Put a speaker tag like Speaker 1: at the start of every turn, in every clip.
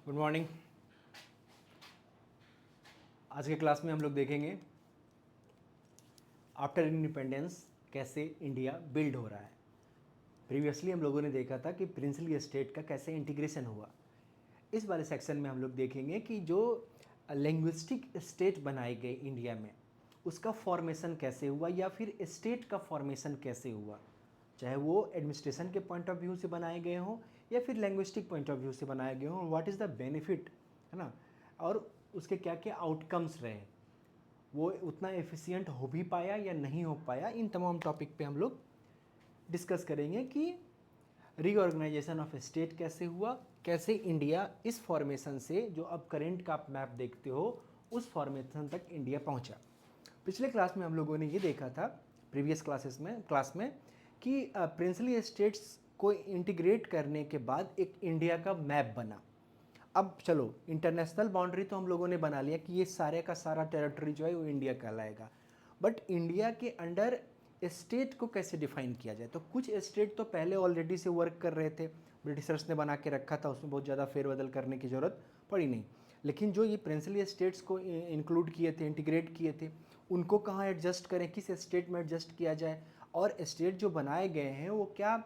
Speaker 1: Good morning. आज के class में हम लोग देखेंगे आफ्टर इंडिपेंडेंस कैसे इंडिया बिल्ड हो रहा है। प्रीवियसली हम लोगों ने देखा था कि प्रिंसली स्टेट का कैसे इंटीग्रेशन हुआ। इस वाले सेक्शन में हम लोग देखेंगे कि जो लिंग्विस्टिक स्टेट बनाए गए इंडिया में उसका फॉर्मेशन कैसे हुआ या फिर स्टेट का फॉर्मेशन कैसे हुआ, चाहे वो एडमिनिस्ट्रेशन के पॉइंट ऑफ व्यू से बनाए गए हों या फिर लैंग्विस्टिक पॉइंट ऑफ व्यू से बनाए गए हों। व्हाट इज़ द बेनिफिट, है ना, और उसके क्या क्या आउटकम्स रहे, वो उतना एफिशिएंट हो भी पाया या नहीं हो पाया। इन तमाम टॉपिक पे हम लोग डिस्कस करेंगे कि रीऑर्गेनाइजेशन ऑफ स्टेट कैसे हुआ, कैसे इंडिया इस फॉर्मेशन से जो अब करेंट का आप मैप देखते हो उस फॉर्मेशन तक इंडिया पहुंचा। पिछले क्लास में हम लोगों ने ये देखा था प्रीवियस क्लास में कि प्रिंसली स्टेट्स को इंटीग्रेट करने के बाद एक इंडिया का मैप बना। अब चलो, इंटरनेशनल बाउंड्री तो हम लोगों ने बना लिया कि ये सारे का सारा टेरिटरी जो है वो इंडिया कहलाएगा, बट इंडिया के अंडर स्टेट को कैसे डिफाइन किया जाए। तो कुछ स्टेट तो पहले ऑलरेडी से वर्क कर रहे थे, ब्रिटिशर्स ने बना के रखा था, उसमें बहुत ज़्यादा फेरबदल करने की ज़रूरत पड़ी नहीं। लेकिन जो ये प्रिंसली स्टेट्स को इंक्लूड किए थे, इंटीग्रेट किए थे, उनको कहाँ एडजस्ट करें, किस स्टेट में एडजस्ट किया जाए, और स्टेट जो बनाए गए हैं वो क्या,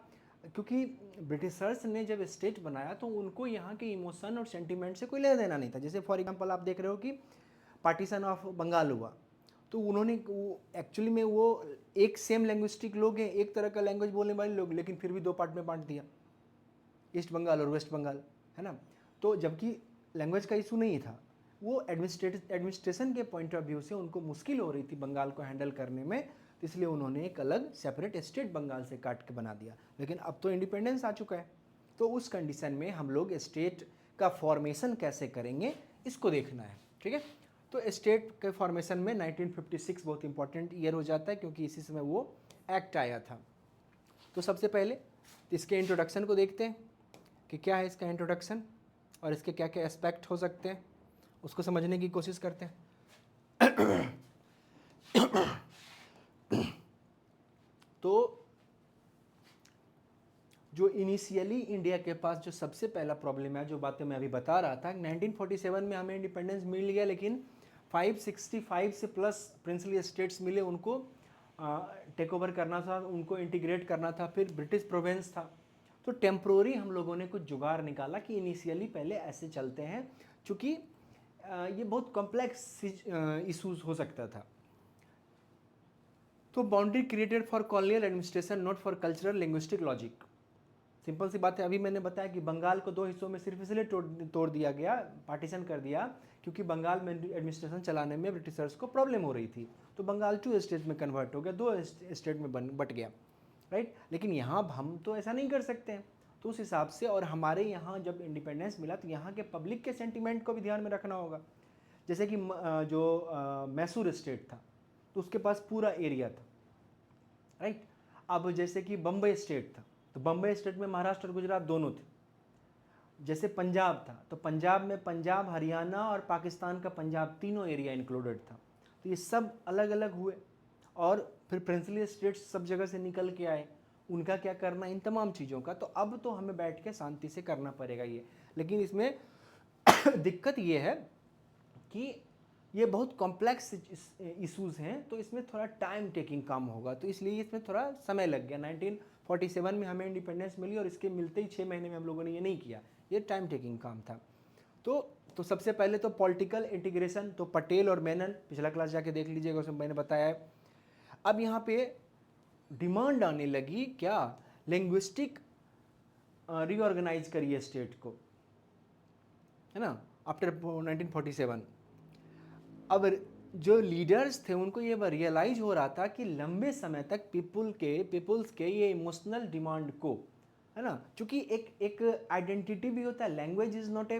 Speaker 1: क्योंकि ब्रिटिशर्स ने जब स्टेट बनाया तो उनको यहाँ के इमोशन और सेंटीमेंट से कोई लेना देना नहीं था। जैसे फॉर एग्जांपल आप देख रहे हो कि पार्टीशन ऑफ बंगाल हुआ, तो उन्होंने वो एक्चुअली में वो एक सेम लैंग्विस्टिक लोग हैं, एक तरह का लैंग्वेज बोलने वाले लोग, लेकिन फिर भी दो पार्ट में बांट दिया, ईस्ट बंगाल और वेस्ट बंगाल, है ना। तो जबकि लैंग्वेज का इशू नहीं था, वो एडमिनिस्ट्रेशन के पॉइंट ऑफ व्यू से उनको मुश्किल हो रही थी बंगाल को हैंडल करने में, तो इसलिए उन्होंने एक अलग सेपरेट स्टेट बंगाल से काट के बना दिया। लेकिन अब तो इंडिपेंडेंस आ चुका है, तो उस कंडीशन में हम लोग स्टेट का फॉर्मेशन कैसे करेंगे इसको देखना है, ठीक है। तो स्टेट के फॉर्मेशन में 1956 बहुत इंपॉर्टेंट ईयर हो जाता है, क्योंकि इसी समय वो एक्ट आया था। तो सबसे पहले इसके इंट्रोडक्शन को देखते हैं कि क्या है इसका इंट्रोडक्शन और इसके क्या क्या एस्पेक्ट हो सकते हैं, उसको समझने की कोशिश करते हैं। तो जो इनिशियली इंडिया के पास जो सबसे पहला प्रॉब्लम है, जो बातें मैं अभी बता रहा था, 1947 में हमें इंडिपेंडेंस मिल गया, लेकिन 565 से प्लस प्रिंसली स्टेट्स मिले, उनको टेक ओवर करना था, उनको इंटीग्रेट करना था, फिर ब्रिटिश प्रोविंस था। तो टेम्प्रोरी हम लोगों ने कुछ जुगाड़ निकाला कि इनिशियली पहले ऐसे चलते हैं, चूँकि ये बहुत कॉम्प्लेक्स इशूज़ हो सकता था। तो boundary created for colonial administration, not for cultural linguistic logic. Simple सी बात है, अभी मैंने बताया कि बंगाल को दो हिस्सों में सिर्फ इसलिए तोड़ दिया गया, पार्टीशन कर दिया, क्योंकि बंगाल में एडमिनिस्ट्रेशन चलाने में ब्रिटिशर्स को प्रॉब्लम हो रही थी, तो बंगाल 2 स्टेट में कन्वर्ट हो गया, 2 स्टेट में बट गया, राइट। लेकिन यहाँ हम तो ऐसा नहीं कर सकते हैं, तो उस हिसाब से, और हमारे यहाँ जब इंडिपेंडेंस मिला तो यहाँ के पब्लिक के सेंटिमेंट को भी ध्यान में रखना होगा। जैसे कि जो मैसूर स्टेट था, तो उसके पास पूरा एरिया था, राइट। अब जैसे कि बम्बई स्टेट था, तो बम्बई स्टेट में महाराष्ट्र और गुजरात दोनों थे। जैसे पंजाब था, तो पंजाब में पंजाब, हरियाणा और पाकिस्तान का पंजाब, तीनों एरिया इंक्लूडेड था। तो ये सब अलग अलग हुए, और फिर प्रिंसली स्टेट्स सब जगह से निकल के आए, उनका क्या करना, इन तमाम चीज़ों का। तो अब तो हमें बैठ के शांति से करना पड़ेगा ये, लेकिन इसमें दिक्कत ये है कि ये बहुत कॉम्प्लेक्स इश्यूज़ हैं, तो इसमें थोड़ा टाइम टेकिंग काम होगा, तो इसलिए इसमें थोड़ा समय लग गया। 1947 में हमें इंडिपेंडेंस मिली और इसके मिलते ही 6 महीने में हम लोगों ने ये नहीं किया, ये टाइम टेकिंग काम था। तो सबसे पहले तो पॉलिटिकल इंटीग्रेशन, तो पटेल और मेनन, पिछला क्लास जाके देख लीजिएगा, उसमें मैंने बताया है। अब यहाँ पे डिमांड आने लगी, क्या, लिंग्विस्टिक रीऑर्गेनाइज करिए स्टेट को, है ना, आफ्टर 1947। अब जो लीडर्स थे उनको ये रियलाइज हो रहा था कि लंबे समय तक पीपुल्स के ये इमोशनल डिमांड को, है ना, क्योंकि एक आइडेंटिटी भी होता है। लैंग्वेज इज नॉट ए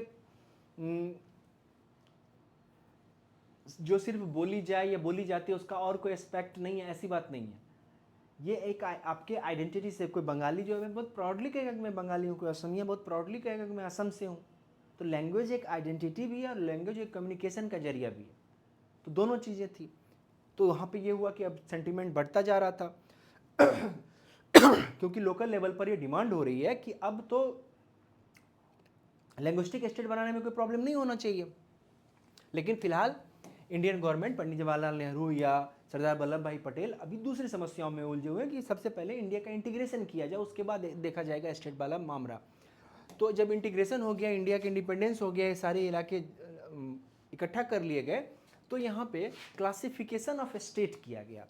Speaker 1: जो सिर्फ बोली जाए या बोली जाती है उसका और कोई एस्पेक्ट नहीं है, ऐसी बात नहीं है। ये एक आपके आइडेंटिटी से, कोई बंगाली जो है बहुत प्राउडली कहेगा कि मैं बंगाली हूँ, कोई असमिया बहुत प्राउडली कहेगा कि मैं असम से हूँ। तो लैंग्वेज एक आइडेंटिटी भी है और लैंग्वेज एक कम्युनिकेशन का जरिया भी है, तो दोनों चीज़ें थी। तो वहाँ पे ये हुआ कि अब सेंटिमेंट बढ़ता जा रहा था क्योंकि लोकल लेवल पर ये डिमांड हो रही है कि अब तो लैंग्विस्टिक स्टेट बनाने में कोई प्रॉब्लम नहीं होना चाहिए। लेकिन फिलहाल इंडियन गवर्नमेंट, पंडित जवाहरलाल नेहरू या सरदार वल्लभ भाई पटेल अभी दूसरी समस्याओं में उलझे हुए हैं कि सबसे पहले इंडिया का इंटीग्रेशन किया जाए, उसके बाद देखा जाएगा स्टेट वाला मामला। तो जब इंटीग्रेशन हो गया, इंडिया के इंडिपेंडेंस हो गया, ये सारे इलाके इकट्ठा कर लिए गए, तो यहाँ पे क्लासिफिकेशन ऑफ स्टेट किया गया।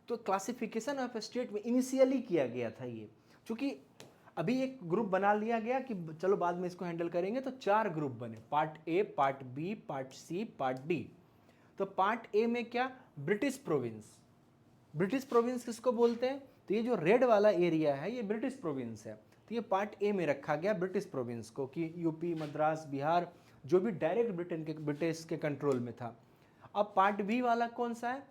Speaker 1: तो क्लासिफिकेशन ऑफ स्टेट में इनिशियली किया गया था ये, क्योंकि अभी एक ग्रुप बना लिया गया कि चलो बाद में इसको हैंडल करेंगे, तो 4 ग्रुप बने, part A, part B, part C, part D. तो पार्ट ए में क्या, ब्रिटिश प्रोविंस। ब्रिटिश प्रोविंस किसको बोलते हैं, तो ये जो रेड वाला एरिया है ये ब्रिटिश प्रोविंस है। तो ये पार्ट ए में रखा गया ब्रिटिश प्रोविंस को, कि यूपी, मद्रास, बिहार, जो भी डायरेक्ट ब्रिटिश के कंट्रोल में था। अब पार्ट बी वाला कौन सा है,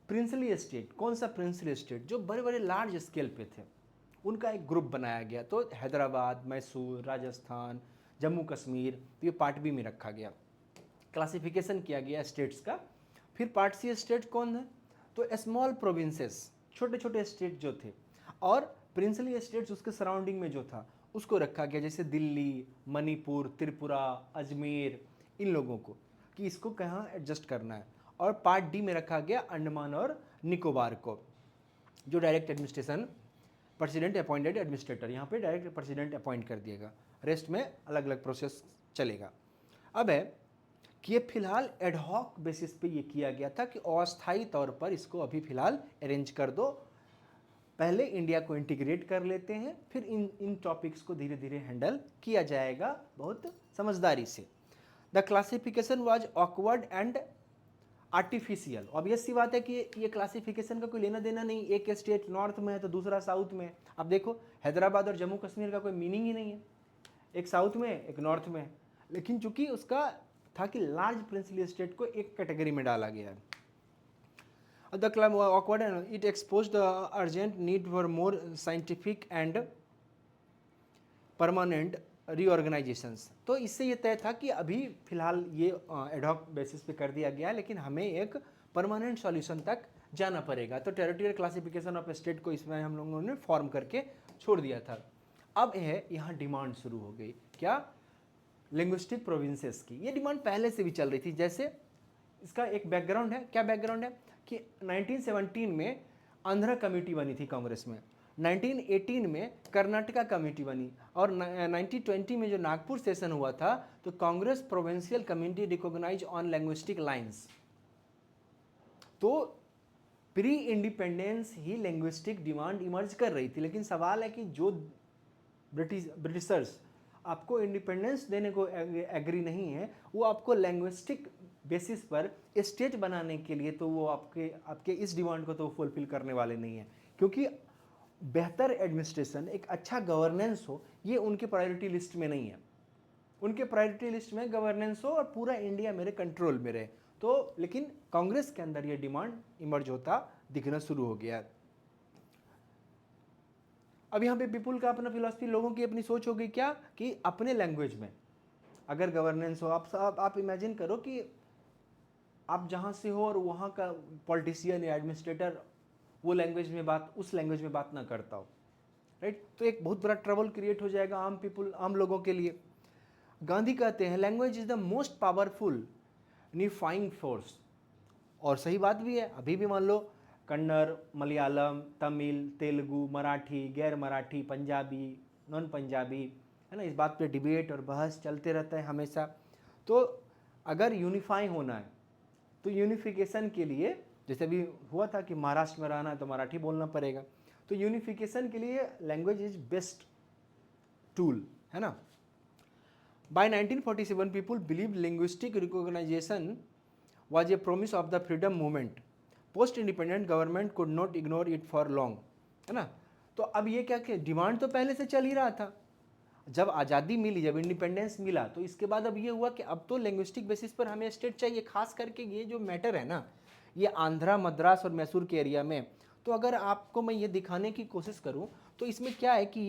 Speaker 1: प्रिंसली स्टेट। कौन सा प्रिंसली स्टेट, जो बड़े बड़े लार्ज स्केल पे थे, उनका एक ग्रुप बनाया गया। तो हैदराबाद, मैसूर, राजस्थान, जम्मू कश्मीर, तो ये पार्ट बी में रखा गया, क्लासिफिकेशन किया गया स्टेट्स का। फिर पार्ट सी स्टेट कौन है, तो स्मॉल प्रोविंसेस, छोटे छोटे स्टेट जो थे, और प्रिंसली स्टेट्स उसके सराउंडिंग में जो था उसको रखा गया, जैसे दिल्ली, मणिपुर, त्रिपुरा, अजमेर, इन लोगों को, कि इसको कहाँ एडजस्ट करना है। और पार्ट डी में रखा गया अंडमान और निकोबार को, जो direct administration, president appointed administrator, यहाँ पे डायरेक्ट प्रेसिडेंट अपॉइंट कर दिएगा, रेस्ट में अलग अलग प्रोसेस चलेगा। अब है कि ये फिलहाल एडहॉक बेसिस पे ये किया गया था कि अस्थायी तौर पर इसको अभी फिलहाल अरेंज कर दो, पहले इंडिया को इंटीग्रेट कर लेते हैं, फिर इन टॉपिक्स को धीरे धीरे हैंडल किया जाएगा बहुत समझदारी से। The classification was awkward and artificial. Obvious सी बात है कि ये क्लासिफिकेशन का कोई लेना देना नहीं, एक स्टेट नॉर्थ में है तो दूसरा साउथ में है। अब देखो हैदराबाद और जम्मू कश्मीर का कोई मीनिंग ही नहीं है, एक साउथ में एक नॉर्थ में है, लेकिन चूंकि उसका था कि लार्ज प्रिंसली स्टेट को एक कैटेगरी में डाला गया है। The claim awkward and it expose the urgent need for more scientific and permanent reorganisations. तो इससे ये तय था कि अभी फिलहाल ये एडहॉक बेसिस पे कर दिया गया है, लेकिन हमें एक परमानेंट सॉल्यूशन तक जाना पड़ेगा। तो टेरिटोरियल क्लासिफिकेशन ऑफ स्टेट को इसमें हम लोगों ने फॉर्म करके छोड़ दिया था। अब है यहाँ डिमांड शुरू हो गई, क्या, लिंग्विस्टिक प्रोविंसेस की। ये डिमांड पहले से भी चल रही थी। जैसे इसका एक बैकग्राउंड है, क्या बैकग्राउंड है कि 1917 में आंध्रा कमेटी बनी थी कांग्रेस में, 1918 में कर्नाटका कमेटी बनी, और 1920 में जो नागपुर सेशन हुआ था तो Congress provincial committee recognise on linguistic lines. तो प्री इंडिपेंडेंस ही लैंग्विस्टिक डिमांड इमर्ज कर रही थी। लेकिन सवाल है कि जो ब्रिटिशर्स आपको इंडिपेंडेंस देने को एग्री नहीं है, वो आपको लैंग्विस्टिक बेसिस पर स्टेट बनाने के लिए, तो वो आपके इस डिमांड को तो फुलफिल करने वाले नहीं है, क्योंकि बेहतर एडमिनिस्ट्रेशन, एक अच्छा गवर्नेंस हो, ये उनके प्रायोरिटी लिस्ट में नहीं है। उनके प्रायोरिटी लिस्ट में गवर्नेंस हो और पूरा इंडिया मेरे कंट्रोल में रहे। तो लेकिन कांग्रेस के अंदर ये डिमांड इमर्ज होता दिखना शुरू हो गया। अब यहाँ पे पीपुल का अपना फिलॉसफी, लोगों की अपनी सोच हो गई क्या, कि अपने लैंग्वेज में अगर गवर्नेंस हो, आप इमेजिन करो कि आप जहाँ से हो और वहाँ का पॉलिटिशियन या एडमिनिस्ट्रेटर वो लैंग्वेज में बात, उस लैंग्वेज में बात ना करता हो, राइट। तो एक बहुत बड़ा ट्रबल क्रिएट हो जाएगा आम लोगों के लिए। गांधी कहते हैं language is the most powerful unifying force, और सही बात भी है। अभी भी मान लो कन्नड़, मलयालम, तमिल, तेलुगु, मराठी, गैर मराठी, पंजाबी, नॉन पंजाबी, है ना, इस बात पे डिबेट और बहस चलते रहता है हमेशा। तो अगर यूनिफाई होना है तो यूनिफिकेशन के लिए, जैसे अभी हुआ था कि महाराष्ट्र में रहना है तो मराठी बोलना पड़ेगा, तो यूनिफिकेशन के लिए लैंग्वेज इज बेस्ट टूल, है ना। By 1947 people believe linguistic recognisation was a promise of the freedom movement. Post independent government could not ignore it for long, है ना। तो अब ये क्या कि डिमांड तो पहले से चल ही रहा था, जब आज़ादी मिली, जब इंडिपेंडेंस मिला, तो इसके बाद अब ये हुआ कि अब तो लैंग्विस्टिक बेसिस पर हमें स्टेट चाहिए। खास करके ये जो मैटर है ना, ये आंध्रा, मद्रास और मैसूर के एरिया में, तो अगर आपको मैं ये दिखाने की कोशिश करूँ तो इसमें क्या है कि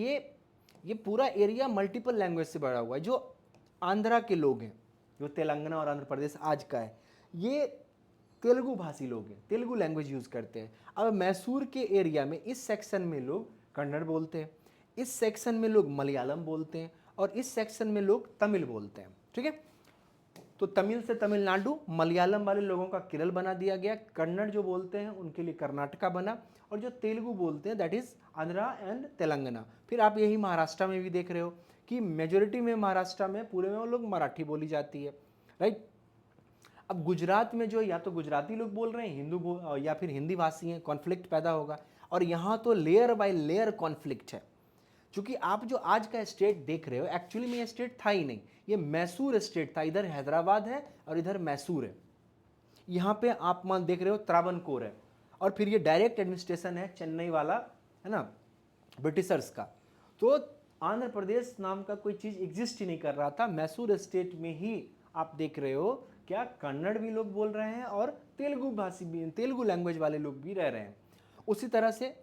Speaker 1: ये पूरा एरिया मल्टीपल लैंग्वेज से भरा हुआ है। जो आंध्रा के लोग हैं, जो तेलंगाना और आंध्र प्रदेश आज का है, ये तेलुगु भाषी लोग हैं, तेलुगु लैंग्वेज यूज़ करते हैं। अब मैसूर के एरिया में इस सेक्शन में लोग कन्नड़ बोलते हैं, इस सेक्शन में लोग मलयालम बोलते हैं, और इस सेक्शन में लोग तमिल बोलते हैं, ठीक है। तो तमिल से तमिलनाडु, मलयालम वाले लोगों का केरल बना दिया गया, कन्नड़ जो बोलते हैं उनके लिए कर्नाटका बना, और जो तेलुगु बोलते हैं that is Andhra and Telangana. फिर आप यही महाराष्ट्र में भी देख रहे हो कि मेजोरिटी में महाराष्ट्र में पूरे में वो लोग मराठी बोली जाती है, राइट। अब गुजरात में जो या तो गुजराती लोग बोल रहे हैं, या फिर हिंदी भाषी हैं, कॉन्फ्लिक्ट पैदा होगा। और यहाँ तो लेयर बाय लेयर कॉन्फ्लिक्ट है, क्योंकि आप जो आज का स्टेट देख रहे हो एक्चुअली में ये स्टेट था ही नहीं, ये मैसूर स्टेट था। इधर हैदराबाद है और इधर मैसूर है। यहाँ पे आप मान देख रहे हो त्रावणकोर है, और फिर ये डायरेक्ट एडमिनिस्ट्रेशन है चेन्नई वाला, है ना, ब्रिटिशर्स का। तो आंध्र प्रदेश नाम का कोई चीज़ एग्जिस्ट ही नहीं कर रहा था। मैसूर स्टेट में ही आप देख रहे हो क्या कन्नड़ भी लोग बोल रहे हैं और तेलुगु भाषी भी, तेलुगु लैंग्वेज वाले लोग भी रह रहे हैं। उसी तरह से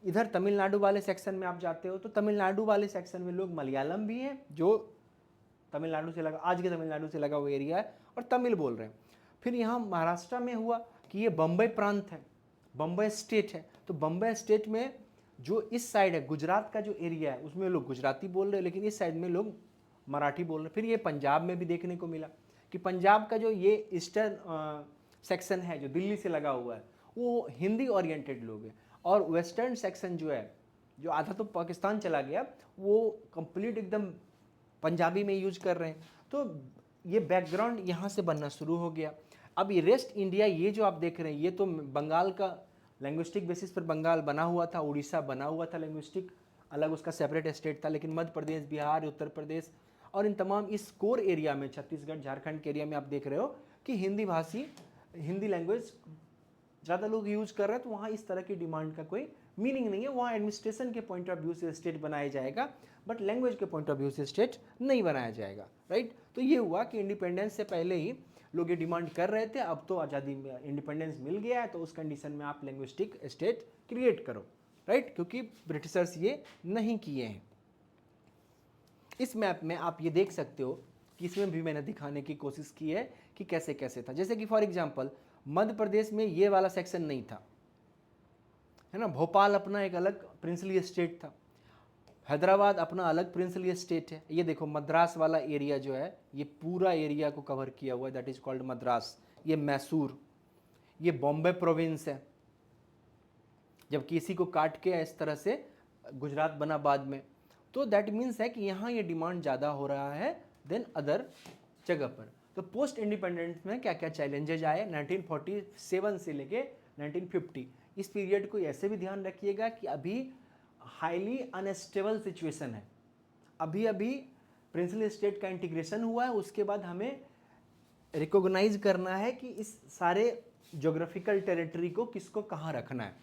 Speaker 1: इधर तमिलनाडु वाले सेक्शन में आप जाते हो तो तमिलनाडु वाले सेक्शन में लोग मलयालम भी हैं, जो तमिलनाडु से लगा, आज के तमिलनाडु से लगा हुआ एरिया है, और तमिल बोल रहे हैं। फिर यहाँ महाराष्ट्र में हुआ कि ये बम्बई प्रांत है, बम्बई स्टेट है। तो बम्बई स्टेट में जो इस साइड है, गुजरात का जो एरिया है, उसमें लोग गुजराती बोल रहे हैं, लेकिन इस साइड में लोग मराठी बोल रहे हैं। फिर ये पंजाब में भी देखने को मिला कि पंजाब का जो ये ईस्टर्न सेक्शन है जो दिल्ली से लगा हुआ है, वो हिंदी ओरिएंटेड लोग हैं, और वेस्टर्न सेक्शन जो है, जो आधा तो पाकिस्तान चला गया, वो कंप्लीट एकदम पंजाबी में यूज कर रहे हैं। तो ये बैकग्राउंड यहाँ से बनना शुरू हो गया। अब ये रेस्ट इंडिया, ये जो आप देख रहे हैं, ये तो बंगाल का लैंग्विस्टिक बेसिस पर बंगाल बना हुआ था, उड़ीसा बना हुआ था लैंग्विस्टिक, अलग उसका सेपरेट स्टेट था। लेकिन मध्य प्रदेश, बिहार, उत्तर प्रदेश और इन तमाम इस कोर एरिया में, छत्तीसगढ़, झारखंड के एरिया में आप देख रहे हो कि हिंदी भाषी, हिंदी लैंग्वेज ज़्यादा लोग यूज कर रहे हैं। तो वहाँ इस तरह की डिमांड का कोई मीनिंग नहीं है। वहाँ एडमिनिस्ट्रेशन के पॉइंट ऑफ व्यू से स्टेट बनाया जाएगा, बट लैंग्वेज के पॉइंट ऑफ व्यू से स्टेट नहीं बनाया जाएगा, राइट। तो ये हुआ कि इंडिपेंडेंस से पहले ही लोग ये डिमांड कर रहे थे। अब तो आज़ादी में इंडिपेंडेंस मिल गया है, तो उस कंडीशन में आप लैंग्विस्टिक स्टेट क्रिएट करो, राइट, क्योंकि ब्रिटिशर्स ये नहीं किए हैं। इस मैप में आप ये देख सकते हो कि इसमें भी मैंने दिखाने की कोशिश की है कि कैसे कैसे था। जैसे कि फॉर एग्जांपल मध्य प्रदेश में ये वाला सेक्शन नहीं था, है ना। भोपाल अपना एक अलग प्रिंसली स्टेट था, हैदराबाद अपना अलग प्रिंसली स्टेट है। ये देखो मद्रास वाला एरिया जो है, ये पूरा एरिया को कवर किया हुआ है, दैट इज कॉल्ड मद्रास। ये मैसूर, ये बॉम्बे प्रोविंस है, जबकि इसी को काट के इस तरह से गुजरात बना बाद में। तो दैट मीन्स है कि यहाँ ये डिमांड ज़्यादा हो रहा है देन अदर जगह पर। तो पोस्ट इंडिपेंडेंस में क्या क्या चैलेंजेज आए 1947 से लेके 1950, इस पीरियड को ऐसे भी ध्यान रखिएगा कि अभी हाईली अनस्टेबल सिचुएशन है। अभी अभी प्रिंसली स्टेट का इंटीग्रेशन हुआ है, उसके बाद हमें रिकॉग्नाइज करना है कि इस सारे ज्योग्राफिकल टेरिटरी को किसको कहाँ रखना है।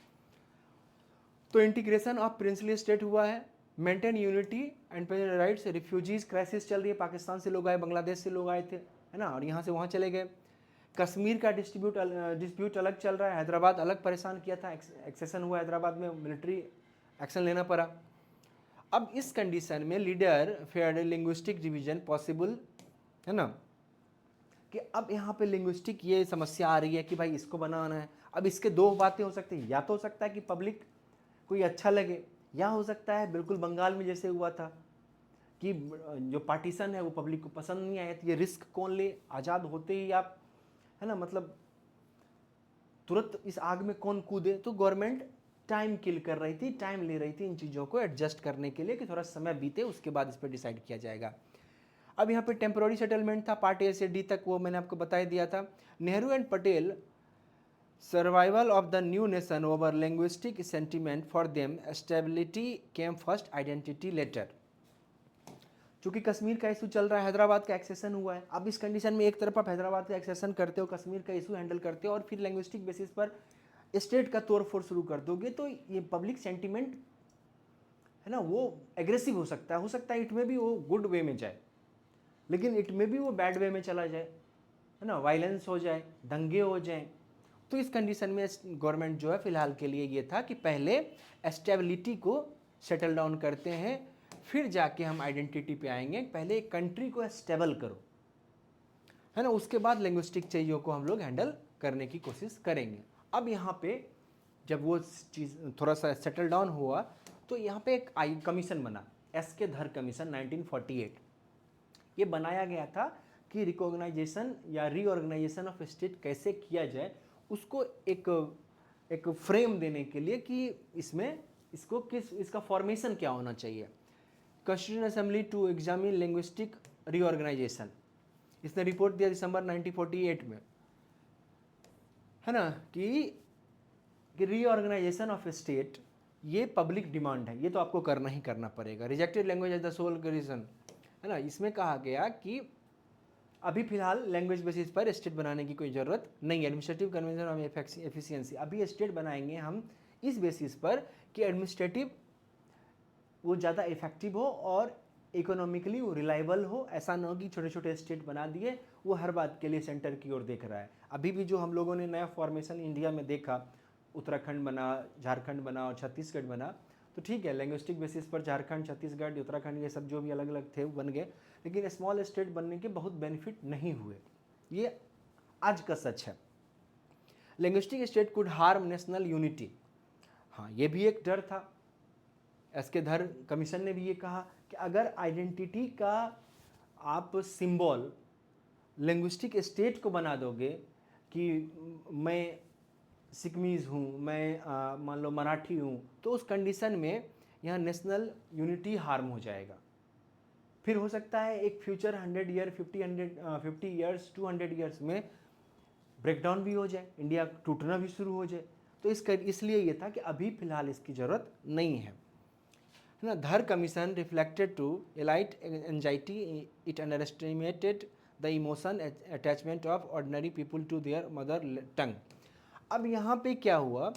Speaker 1: तो इंटीग्रेशन ऑफ प्रिंसली स्टेट हुआ है, maintain unity and rights, refugees crisis चल रही है, पाकिस्तान से लोग आए, बांग्लादेश से लोग आए थे, है ना, और यहाँ से वहाँ चले गए। कश्मीर का डिस्प्यूट अलग चल रहा है, हैदराबाद अलग परेशान किया था, एक्सेशन हुआ हैदराबाद में, मिलिट्री एक्शन लेना पड़ा। अब इस कंडीशन में leader fair linguistic division possible, है ना, कि अब यहाँ पे लिंग्विस्टिक ये समस्या आ रही है कि भाई इसको बनाना है। अब इसके दो बातें हो सकती हैं, या तो हो सकता है कि पब्लिक कोई अच्छा लगे, या हो सकता है बिल्कुल बंगाल में जैसे हुआ था कि जो पार्टीशन है वो पब्लिक को पसंद नहीं आया। तो ये रिस्क कौन ले, आज़ाद होते ही आप, है ना, मतलब तुरंत इस आग में कौन कूदे। तो गवर्नमेंट टाइम किल कर रही थी, टाइम ले रही थी इन चीज़ों को एडजस्ट करने के लिए कि थोड़ा समय बीते, उसके बाद इस पर डिसाइड किया जाएगा। अब यहाँ पे टेम्पोररी सेटलमेंट था पार्ट ए से डी तक, वो मैंने आपको बता दिया था। Nehru and Patel survival of the new nation over linguistic sentiment for them stability came first, identity later. चूंकि कश्मीर का इशू चल रहा है, हैदराबाद का एक्सेशन हुआ है। अब इस कंडीशन में एक तरफ आप हैदराबाद का एक्सेशन करते हो, कश्मीर का इशू हैंडल करते हो, और फिर लैंग्विस्टिक बेसिस पर स्टेट का तोड़ फोड़ शुरू कर दोगे, तो ये पब्लिक सेंटिमेंट है ना वो एग्रेसिव हो सकता है इट में भी वो गुड वे में जाए, लेकिन इट में भी वो बैड वे में चला जाए, है ना, वायलेंस हो जाए, दंगे हो जाए। तो इस कंडीशन में गवर्नमेंट जो है फिलहाल के लिए ये था कि पहले स्टेबिलिटी को सेटल डाउन करते हैं, फिर जाके हम आइडेंटिटी पे आएंगे। पहले एक कंट्री को स्टेबल करो, है ना, उसके बाद लिंग्विस्टिक चीज़ों को हम लोग हैंडल करने की कोशिश करेंगे। अब यहाँ पे जब वो चीज़ थोड़ा सा सेटल डाउन हुआ, तो यहाँ पे एक कमीशन बना, एस के धर कमीशन 1948। ये बनाया गया था कि रिकॉग्नाइजेशन या रीऑर्गेनाइजेशन ऑफ स्टेट कैसे किया जाए, उसको एक फ्रेम देने के लिए कि इसमें इसका फॉर्मेशन क्या होना चाहिए। Constitution assembly to examine linguistic reorganisation, इसने रिपोर्ट दिया दिसंबर 1948 में, है ना, कि रीऑर्गेनाइजेशन ऑफ स्टेट ये पब्लिक डिमांड है, ये तो आपको करना ही करना पड़ेगा। Rejected language as the sole reason, है ना, इसमें कहा गया कि अभी फिलहाल लैंग्वेज बेसिस पर स्टेट बनाने की कोई ज़रूरत नहीं है। एडमिनिस्ट्रेटिव कन्वेंशन ऑफ एफिशिएंसी, अभी स्टेट बनाएंगे हम इस बेसिस पर कि एडमिनिस्ट्रेटिव वो ज़्यादा इफेक्टिव हो और इकोनॉमिकली वो रिलायबल हो। ऐसा ना हो कि छोटे छोटे स्टेट बना दिए, वो हर बात के लिए सेंटर की ओर देख रहा है। अभी भी जो हम लोगों ने नया फॉर्मेशन इंडिया में देखा, उत्तराखंड बना, झारखंड बना और छत्तीसगढ़ बना, तो ठीक है, लैंग्विस्टिक बेसिस पर झारखंड, छत्तीसगढ़, उत्तराखंड, ये सब जो भी अलग अलग थे वो बन गए, लेकिन स्मॉल स्टेट बनने के बहुत बेनिफिट नहीं हुए। ये आज का सच है। Linguistic state could harm national unity, हाँ, ये भी एक डर था। एस के धर कमीशन ने भी ये कहा कि अगर आइडेंटिटी का आप सिंबल लिंग्विस्टिक स्टेट को बना दोगे कि मैं सिकमीज़ हूँ, मैं मान लो मराठी हूँ, तो उस कंडीशन में यहाँ नेशनल यूनिटी हार्म हो जाएगा। फिर हो सकता है एक फ्यूचर 100 ईयर 50 ईयर्स 200 ईयर्स में ब्रेकडाउन भी हो जाए, इंडिया टूटना भी शुरू हो जाए। तो इसलिए ये था कि अभी फ़िलहाल इसकी ज़रूरत नहीं है ना। Dhar commission reflected to elite anxiety, it underestimated the emotion attachment of ordinary people to their mother tongue. अब यहाँ पे क्या हुआ,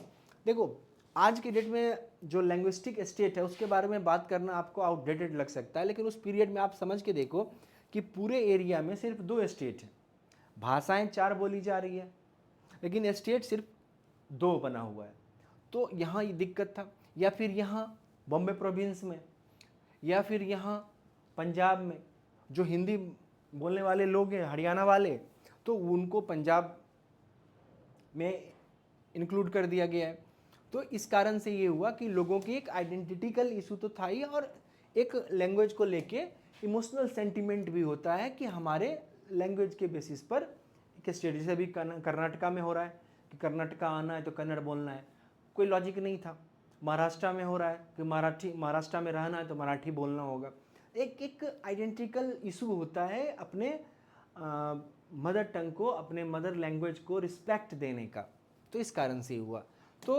Speaker 1: देखो आज के डेट में जो लैंग्विस्टिक स्टेट है उसके बारे में बात करना आपको आउटडेटेड लग सकता है, लेकिन उस पीरियड में आप समझ के देखो कि पूरे एरिया में सिर्फ 2 स्टेट हैं, भाषाएं 4 बोली जा रही है, लेकिन स्टेट सिर्फ 2 बना हुआ है। तो यहाँ ये दिक्कत था। या फिर यहाँ बॉम्बे प्रोविंस में, या फिर यहाँ पंजाब में जो हिंदी बोलने वाले लोग हैं, हरियाणा वाले, तो उनको पंजाब में इंक्लूड कर दिया गया है। तो इस कारण से ये हुआ कि लोगों की एक आइडेंटिटिकल इशू तो था ही, और एक लैंग्वेज को लेके इमोशनल सेंटिमेंट भी होता है कि हमारे लैंग्वेज के बेसिस पर एक स्टेट, जैसे अभी कर्नाटका में हो रहा है कि कर्नाटका आना है तो कन्नड़ बोलना है, कोई लॉजिक नहीं था। महाराष्ट्र में हो रहा है कि महाराष्ट्र में रहना है तो मराठी बोलना होगा। एक आइडेंटिकल इशू होता है अपने मदर टंग को, अपने मदर लैंग्वेज को रिस्पेक्ट देने का। तो इस कारण से हुआ। तो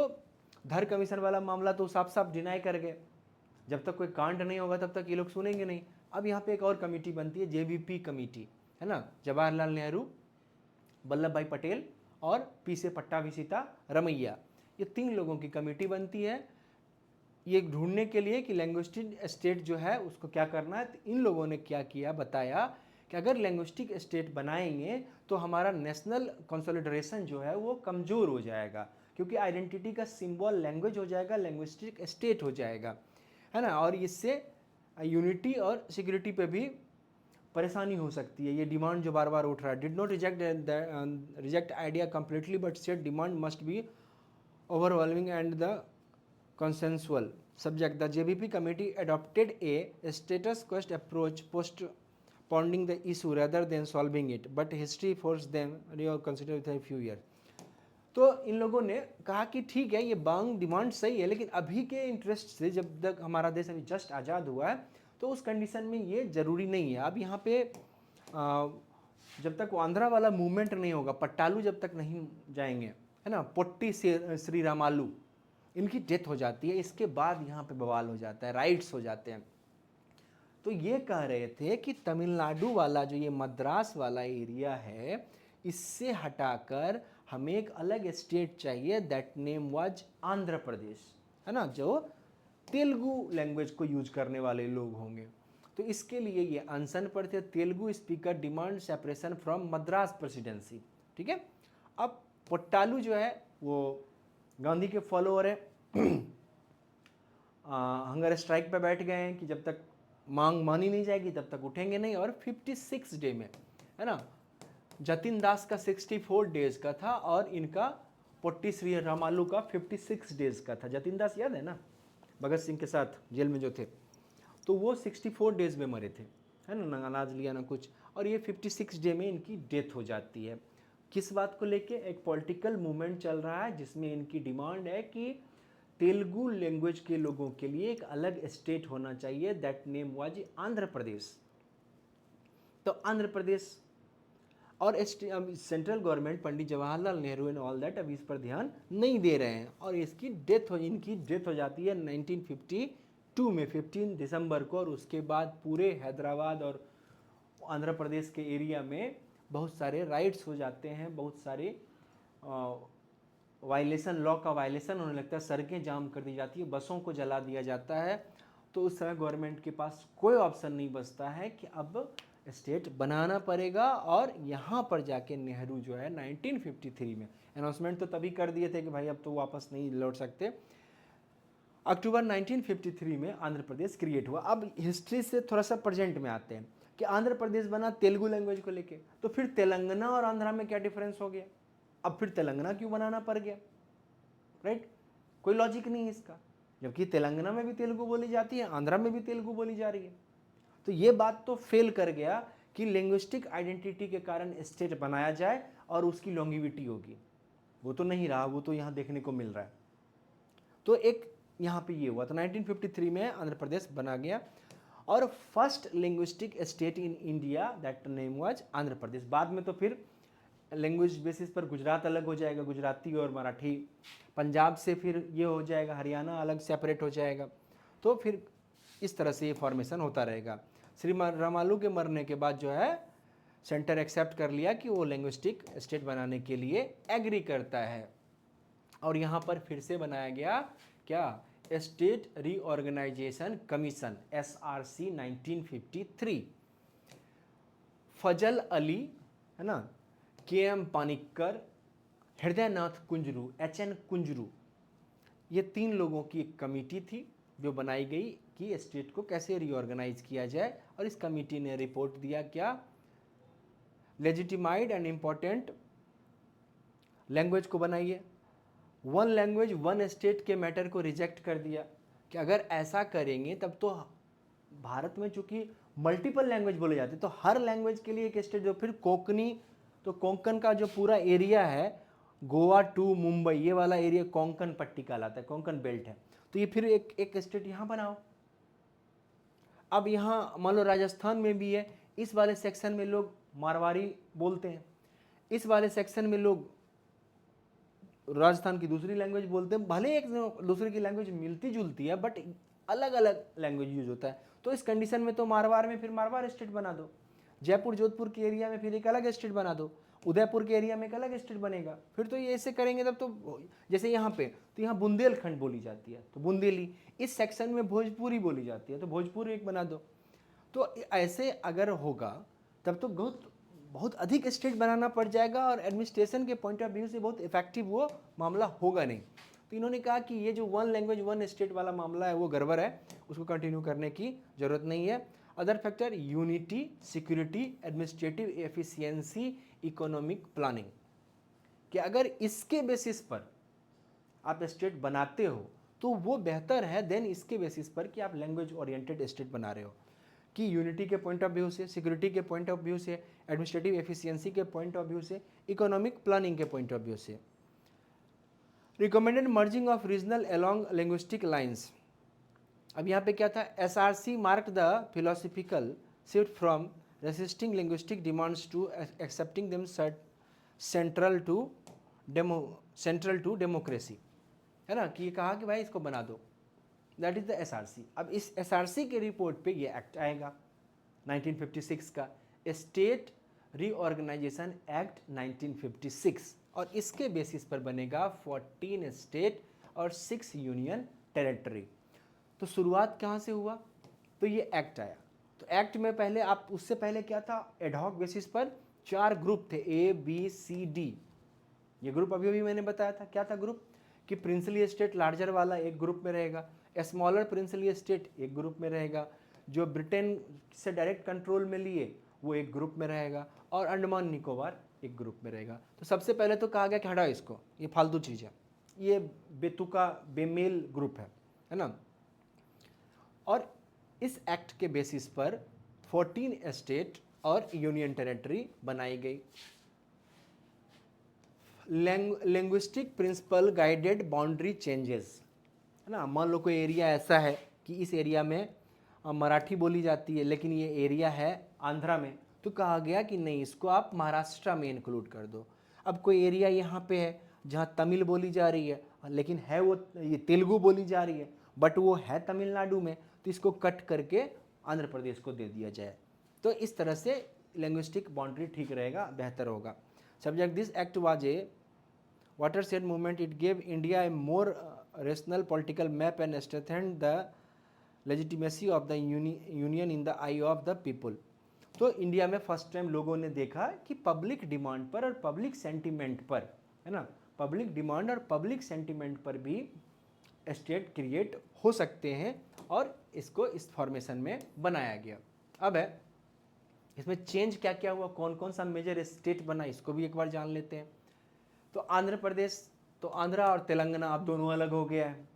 Speaker 1: धर कमीशन वाला मामला तो साफ साफ डिनाई कर गए, जब तक कोई कांड नहीं होगा तब तक ये लोग सुनेंगे नहीं। अब यहाँ पे एक और कमेटी बनती है, जेबीपी कमेटी, है ना, जवाहरलाल नेहरू, वल्लभ भाई पटेल और पी से पट्टाभिषिता रमैया, ये 3 लोगों की कमेटी बनती है ये ढूंढने के लिए कि लैंग्विस्टिक स्टेट जो है उसको क्या करना है। तो इन लोगों ने क्या किया, बताया कि अगर लैंग्विस्टिक स्टेट बनाएंगे तो हमारा नेशनल कंसोलिडरेशन जो है वो कमज़ोर हो जाएगा, क्योंकि आइडेंटिटी का सिंबल लैंग्वेज हो जाएगा, लैंग्विस्टिक स्टेट हो जाएगा, है ना, और इससे यूनिटी और सिक्योरिटी पे भी परेशानी हो सकती है। ये डिमांड जो बार बार उठ रहा है, did not reject idea completely but said demand must be overwhelming and the consensual subject. The JBP committee adopted a status quo approach, postponing the issue rather than solving it, but history forced them to consider it a few years. तो इन लोगों ने कहा कि ठीक है, ये बांग demand सही है, लेकिन अभी के इंटरेस्ट से, जब तक हमारा देश अभी जस्ट आज़ाद हुआ है, तो उस कंडीशन में ये ज़रूरी नहीं है। अब यहाँ पे जब तक वो आंध्रा वाला मूवमेंट नहीं होगा, पट्टालू जब तक नहीं जाएंगे, है ना, पोट्टी श्री रामालू, इनकी डेथ हो जाती है, इसके बाद यहाँ पे बवाल हो जाता है, राइट्स हो जाते हैं। तो ये कह रहे थे कि तमिलनाडु वाला जो ये मद्रास वाला एरिया है, इससे हटाकर हमें एक अलग स्टेट चाहिए, दैट नेम वाज आंध्र प्रदेश, है ना, जो तेलुगु लैंग्वेज को यूज करने वाले लोग होंगे। तो इसके लिए ये अनशन पर थे। Telugu speaker demand separation from Madras presidency, ठीक है। अब पोट्टालू जो है वो गांधी के फॉलोअर है, हंगर स्ट्राइक पे बैठ गए हैं कि जब तक मांग मानी नहीं जाएगी तब तक उठेंगे नहीं। और 56 डे में, है ना, जतिन दास का 64 डेज का था और इनका पोट्टी श्री रामालू का 56 डेज का था। जतिन दास याद है ना, भगत सिंह के साथ जेल में जो थे, तो वो 64 डेज़ में मरे थे, है ना अनाज लिया ना कुछ, और ये 56 डे में इनकी डेथ हो जाती है। किस बात को लेके? एक पॉलिटिकल मूवमेंट चल रहा है जिसमें इनकी डिमांड है कि तेलुगु लैंग्वेज के लोगों के लिए एक अलग स्टेट होना चाहिए, दैट नेम वाज आंध्र प्रदेश। तो आंध्र प्रदेश और central government, Pandit Jawaharlal Nehru and all that, अभी इस पर ध्यान नहीं दे रहे हैं, और इनकी डेथ हो जाती है 1952 में 15 दिसंबर को। और उसके बाद पूरे हैदराबाद और आंध्र प्रदेश के एरिया में बहुत सारे राइट्स हो जाते हैं, बहुत सारे वायलेशन, लॉ का वायलेशन होने लगता है, सड़कें जाम कर दी जाती है, बसों को जला दिया जाता है। तो उस समय गवर्नमेंट के पास कोई ऑप्शन नहीं बचता है कि अब स्टेट बनाना पड़ेगा। और यहाँ पर जाके नेहरू जो है 1953 में, अनाउंसमेंट तो तभी कर दिए थे कि भाई अब तो वापस नहीं लौट सकते, अक्टूबर 1953 में आंध्र प्रदेश क्रिएट हुआ। अब हिस्ट्री से थोड़ा सा प्रेजेंट में आते हैं कि आंध्र प्रदेश बना तेलुगु लैंग्वेज को लेके, तो फिर तेलंगाना और आंध्रा में क्या डिफरेंस हो गया? अब फिर तेलंगाना क्यों बनाना पड़ गया? राइट, कोई लॉजिक नहीं है इसका, जबकि तेलंगाना में भी तेलुगु बोली जाती है, आंध्रा में भी तेलुगु बोली जा रही है। तो ये बात तो फेल कर गया कि लिंग्विस्टिक आइडेंटिटी के कारण स्टेट बनाया जाए और उसकी लॉन्गिविटी होगी, वो तो नहीं रहा, वो तो यहाँ देखने को मिल रहा है। तो एक यहाँ पे ये हुआ, तो 1953 में आंध्र प्रदेश बना गया, और first linguistic state in India that name was Andhra Pradesh. बाद में तो फिर लैंग्वेज बेसिस पर गुजरात अलग हो जाएगा, गुजराती और मराठी, पंजाब से फिर ये हो जाएगा, हरियाणा अलग सेपरेट हो जाएगा। तो फिर इस तरह से ये फॉर्मेशन होता रहेगा। श्री रामालू के मरने के बाद जो है सेंटर एक्सेप्ट कर लिया कि वो लैंग्विस्टिक स्टेट बनाने के लिए एग्री करता है, और यहाँ पर फिर से बनाया गया क्या? State reorganisation commission, SRC 1953। Fazal Ali, है ना, KM पानिक्कर, हृदयनाथ कुंजरू, HN कुंजरू, ये 3 लोगों की एक कमेटी थी जो बनाई गई कि स्टेट को कैसे रीऑर्गेनाइज किया जाए। और इस कमेटी ने रिपोर्ट दिया क्या? लेजिटिमाइड एंड इम्पॉर्टेंट लैंग्वेज को बनाइए, वन लैंग्वेज वन स्टेट के मैटर को रिजेक्ट कर दिया कि अगर ऐसा करेंगे तब तो भारत में चूंकि मल्टीपल लैंग्वेज बोले जाते तो हर लैंग्वेज के लिए एक स्टेट, जो फिर कोंकणी, तो कोंकण का जो पूरा एरिया है गोवा टू मुंबई, ये वाला एरिया कोंकण पट्टी कहलाता है, कोंकण बेल्ट है, तो ये फिर एक स्टेट यहाँ बनाओ। अब यहाँ मान लो राजस्थान में भी है, इस वाले सेक्शन में लोग मारवाड़ी बोलते हैं, इस वाले सेक्शन में लोग राजस्थान की दूसरी लैंग्वेज बोलते हैं, भले एक दूसरे की लैंग्वेज मिलती जुलती है बट अलग अलग लैंग्वेज यूज होता है। तो इस कंडीशन में तो मारवाड़ में फिर मारवाड़ स्टेट बना दो, जयपुर जोधपुर के एरिया में फिर एक अलग स्टेट बना दो, उदयपुर के एरिया में एक अलग स्टेट बनेगा। फिर तो ये ऐसे करेंगे तब तो, जैसे यहाँ पे तो यहाँ बुंदेलखंड बोली जाती है तो बुंदेली, इस सेक्शन में भोजपुरी बोली जाती है तो भोजपुरी एक बना दो। तो ऐसे अगर होगा तब तो बहुत अधिक स्टेट बनाना पड़ जाएगा, और एडमिनिस्ट्रेशन के पॉइंट ऑफ व्यू से बहुत इफेक्टिव वो मामला होगा नहीं। तो इन्होंने कहा कि ये जो वन लैंग्वेज वन स्टेट वाला मामला है वो गड़बड़ है, उसको कंटिन्यू करने की ज़रूरत नहीं है। Other factor unity, security, administrative efficiency, economic planning, कि अगर इसके बेसिस पर आप स्टेट बनाते हो तो वो बेहतर है देन इसके बेसिस पर कि आप लैंग्वेज ओरिएंटेड स्टेट बना रहे हो, कि यूनिटी के पॉइंट ऑफ व्यू से, सिक्योरिटी के पॉइंट ऑफ व्यू से, एडमिनिस्ट्रेटिव एफिशिएंसी के पॉइंट ऑफ व्यू से, इकोनॉमिक प्लानिंग के पॉइंट ऑफ व्यू से। Recommended merging of regional along linguistic lines. अब यहाँ पे क्या था? SRC marked the philosophical shift from resisting linguistic demands to accepting them central to democracy, है ना, कि ये कहा कि भाई इसको बना दो, दैट इज द SRC। अब इस SRC के रिपोर्ट पे ये एक्ट आएगा 1956 का, स्टेट रीऑर्गेनाइजेशन एक्ट 1956, और इसके बेसिस पर बनेगा 14 स्टेट और 6 यूनियन टेरिटरी। तो शुरुआत कहाँ से हुआ? तो ये एक्ट आया, तो एक्ट में पहले आप, उससे पहले क्या था? एडहॉक बेसिस पर 4 ग्रुप थे, ABCD। ये ग्रुप अभी अभी मैंने बताया था, क्या था ग्रुप? कि प्रिंसली स्टेट लार्जर वाला एक ग्रुप में रहेगा, स्मॉलर प्रिंसली स्टेट एक ग्रुप में रहेगा, जो ब्रिटेन से डायरेक्ट कंट्रोल में लिए वो एक ग्रुप में रहेगा, और अंडमान निकोबार एक ग्रुप में रहेगा। तो सबसे पहले तो कहा गया कि हटाओ इसको, ये फालतू चीज़ है, ये बेतुका बेमेल ग्रुप है ना। और इस एक्ट के बेसिस पर 14 स्टेट और यूनियन टेरिटरी बनाई गई। Linguistic principle guided boundary changes, है ना। मान लो कोई एरिया ऐसा है कि इस एरिया में मराठी बोली जाती है, लेकिन ये एरिया है आंध्रा में, तो कहा गया कि नहीं, इसको आप महाराष्ट्र में इंक्लूड कर दो। अब कोई एरिया यहाँ पे है जहाँ तमिल बोली जा रही है, लेकिन है वो ये तेलुगु बोली जा रही है, बट वो है तमिलनाडु में, तो इसको कट करके आंध्र प्रदेश को दे दिया जाए। तो इस तरह से लिंग्विस्टिक बाउंड्री ठीक रहेगा, बेहतर होगा। Subject this act was a watershed movement. It gave India a more rational political map and strengthened the legitimacy of the union in the eye of the people. तो इंडिया में first time लोगों ने देखा कि public demand पर और public sentiment पर, है ना, पब्लिक डिमांड और पब्लिक सेंटिमेंट पर भी स्टेट क्रिएट हो सकते हैं, और इसको इस फॉर्मेशन में बनाया गया। अब है इसमें चेंज क्या क्या हुआ, कौन कौन सा मेजर स्टेट बना, इसको भी एक बार जान लेते हैं। तो आंध्र प्रदेश, तो आंध्रा और तेलंगाना अब दोनों अलग हो गया है।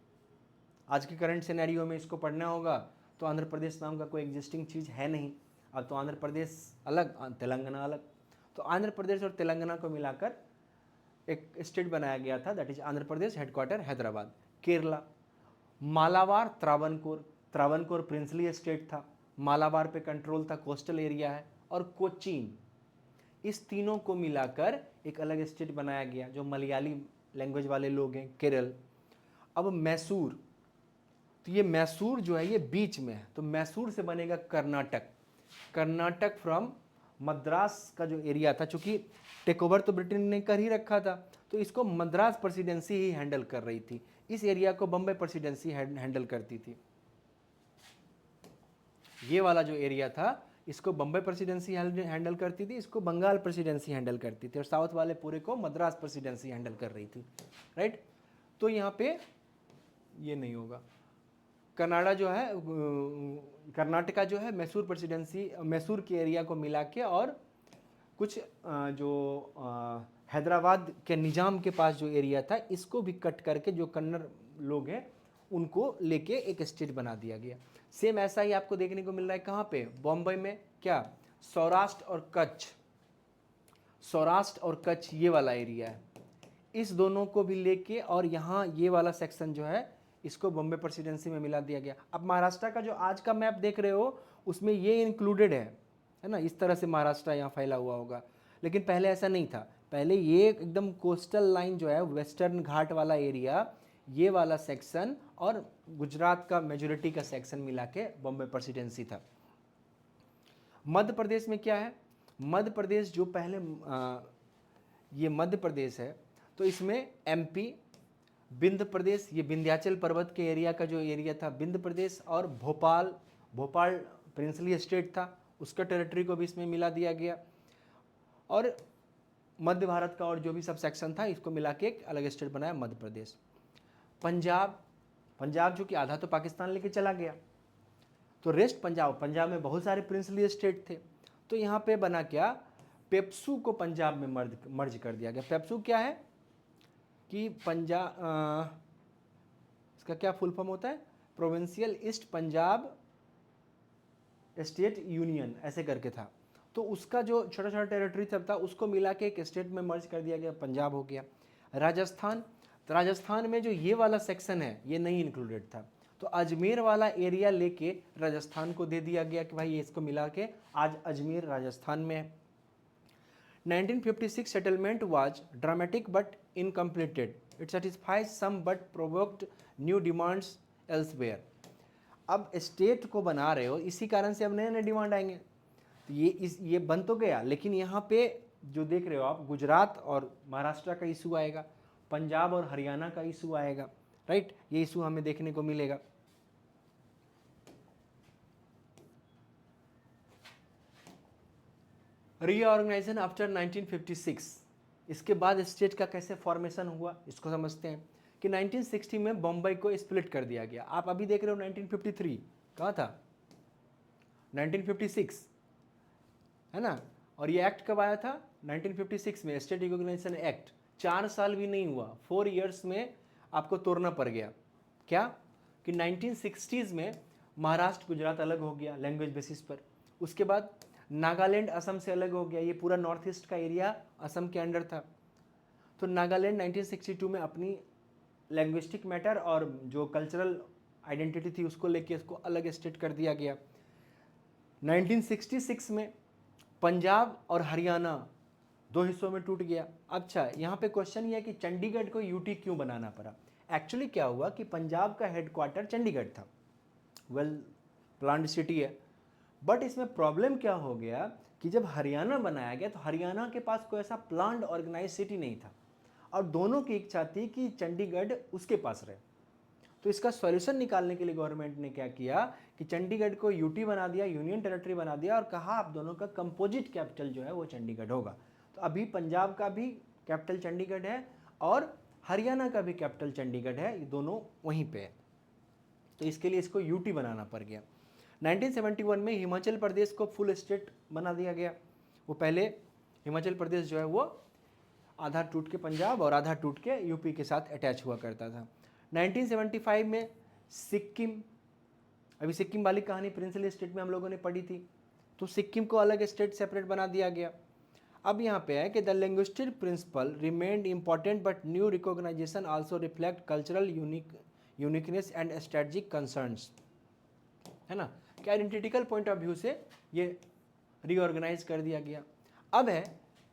Speaker 1: आज के करंट सिनेरियो में इसको पढ़ना होगा तो आंध्र प्रदेश नाम का कोई एग्जिस्टिंग चीज़ है नहीं। अब तो आंध्र प्रदेश अलग, तेलंगाना अलग। तो आंध्र प्रदेश और तेलंगाना को मिलाकर एक स्टेट बनाया गया था, that is Andhra Pradesh, headquarter Hyderabad. Kerala, Malabar, Travancore. Travancore princely state था, मालाबार पे कंट्रोल था, कोस्टल एरिया है। और कोचीन, इस तीनों को मिलाकर एक अलग स्टेट बनाया गया जो मलयाली लैंग्वेज वाले लोग हैं, केरल। अब मैसूर, तो ये मैसूर जो है ये बीच में है, तो मैसूर से बनेगा कर्नाटक। कर्नाटक फ्रॉम मद्रास का जो एरिया था, चूंकि टेक ओवर तो ब्रिटेन ने कर ही रखा था, तो इसको मद्रास प्रेसिडेंसी ही हैंडल कर रही थी। इस एरिया को बम्बई प्रेसिडेंसी हैंडल करती थी। ये वाला जो एरिया था इसको बम्बई प्रेसिडेंसी हैंडल करती थी, इसको बंगाल प्रेसिडेंसी हैंडल करती थी, और साउथ वाले पूरे को मद्रास प्रेसिडेंसी हैंडल कर रही थी, राइट। तो यहाँ पे ये नहीं होगा। कनाडा जो है, कर्नाटका जो है मैसूर प्रेसिडेंसी, मैसूर के एरिया को मिला के, और कुछ जो हैदराबाद के निज़ाम के पास जो एरिया था, इसको भी कट करके जो कन्नड़ लोग हैं उनको लेके एक स्टेट बना दिया गया। सेम ऐसा ही आपको देखने को मिल रहा है कहाँ पे, बॉम्बे में। क्या, सौराष्ट्र और कच्छ, सौराष्ट्र और कच्छ ये वाला एरिया है, इस दोनों को भी लेके, और यहाँ ये वाला सेक्शन जो है इसको बॉम्बे प्रेसिडेंसी में मिला दिया गया। अब महाराष्ट्र का जो आज का मैप देख रहे हो उसमें ये इंक्लूडेड है ना, इस तरह से महाराष्ट्र यहाँ फैला हुआ होगा, लेकिन पहले ऐसा नहीं था। पहले ये एकदम कोस्टल लाइन जो है, वेस्टर्न घाट वाला एरिया, ये वाला सेक्शन, और गुजरात का मेजोरिटी का सेक्शन मिला के बॉम्बे प्रेसिडेंसी था। मध्य प्रदेश में क्या है, मध्य प्रदेश जो पहले ये मध्य प्रदेश है, तो इसमें एमपी, विंध्य प्रदेश, ये विंध्याचल पर्वत के एरिया का जो एरिया था विंध्य प्रदेश, और भोपाल, भोपाल प्रिंसली स्टेट था, उसका टेरिटरी को भी इसमें मिला दिया गया। और मध्य भारत का और जो भी सब सेक्शन था इसको मिला के एक अलग स्टेट बनाया मध्य प्रदेश। पंजाब, पंजाब जो कि आधा तो पाकिस्तान लेके चला गया, तो रेस्ट पंजाब, पंजाब में बहुत सारे प्रिंसली स्टेट थे, तो यहाँ पे बना क्या, पेप्सू को पंजाब में मर्ज कर दिया गया। पेप्सू क्या है कि पंजाब, इसका क्या फुल फॉर्म होता है, provincial east Punjab state union, ऐसे करके था। तो उसका जो छोटा छोटा टेरिटरी सब था उसको मिला के एक स्टेट में मर्ज कर दिया गया, पंजाब हो गया। राजस्थान, तो राजस्थान में जो ये वाला सेक्शन है ये नहीं इंक्लूडेड था, तो अजमेर वाला एरिया लेके राजस्थान को दे दिया गया कि भाई ये इसको मिला के आज अजमेर राजस्थान में है। 1956 settlement was dramatic but incompleted, it satisfies some but provoked new demands elsewhere. अब स्टेट को बना रहे हो, इसी कारण से अब नए नए डिमांड आएंगे, तो ये बन तो गया, लेकिन यहाँ पे जो देख रहे हो आप, गुजरात और महाराष्ट्र का इशू आएगा, पंजाब और हरियाणा का इशू आएगा, राइट, ये इशू हमें देखने को मिलेगा। रीऑर्गेनाइजेशन आफ्टर 1956, इसके बाद स्टेट का कैसे फॉर्मेशन हुआ इसको समझते हैं कि 1960 में बम्बई को स्प्लिट कर दिया गया। आप अभी देख रहे हो 1953 कहाँ था, 1956 है ना, और ये एक्ट कब आया था, 1956 में, स्टेट रिकॉग्निशन एक्ट। 4 साल भी नहीं हुआ, 4 इयर्स में आपको तोड़ना पड़ गया। क्या कि 1960s में महाराष्ट्र गुजरात अलग हो गया लैंग्वेज बेसिस पर। उसके बाद नागालैंड असम से अलग हो गया, ये पूरा नॉर्थ ईस्ट का एरिया असम के अंडर था। तो नागालैंड 1962 में अपनी लैंग्विस्टिक मैटर और जो कल्चरल आइडेंटिटी थी उसको लेके इसको अलग स्टेट कर दिया गया। 1966 में पंजाब और हरियाणा दो हिस्सों में टूट गया। अच्छा, यहाँ पे क्वेश्चन ये है कि चंडीगढ़ को यूटी क्यों बनाना पड़ा। एक्चुअली क्या हुआ कि पंजाब का हेडक्वार्टर चंडीगढ़ था, वेल प्लान्ड सिटी है, बट इसमें प्रॉब्लम क्या हो गया कि जब हरियाणा बनाया गया तो हरियाणा के पास कोई ऐसा प्लान्ड ऑर्गेनाइज सिटी नहीं था, और दोनों की इच्छा थी कि चंडीगढ़ उसके पास रहे। तो इसका सॉल्यूशन निकालने के लिए गवर्नमेंट ने क्या किया कि चंडीगढ़ को यूटी बना दिया, यूनियन टेरिटरी बना दिया, और कहा आप दोनों का कंपोजिट कैपिटल जो है वो चंडीगढ़ होगा। तो अभी पंजाब का भी कैपिटल चंडीगढ़ है और हरियाणा का भी कैपिटल चंडीगढ़ है, ये दोनों वहीं पे है। तो इसके लिए इसको यूटी बनाना पड़ गया। 1971 में हिमाचल प्रदेश को फुल स्टेट बना दिया गया। वो पहले हिमाचल प्रदेश जो है वो आधा टूट के पंजाब और आधा टूट के यूपी के साथ अटैच हुआ करता था। 1975 में सिक्किम, अभी सिक्किम वाली कहानी प्रिंसली स्टेट में हम लोगों ने पढ़ी थी, तो सिक्किम को अलग स्टेट सेपरेट बना दिया गया। अब यहाँ पे है कि the linguistic principle remained important but new recognisation also reflect cultural uniqueness and strategic concerns, है ना, कि आइडेंटिटिकल पॉइंट ऑफ व्यू से ये रीऑर्गेनाइज कर दिया गया। अब है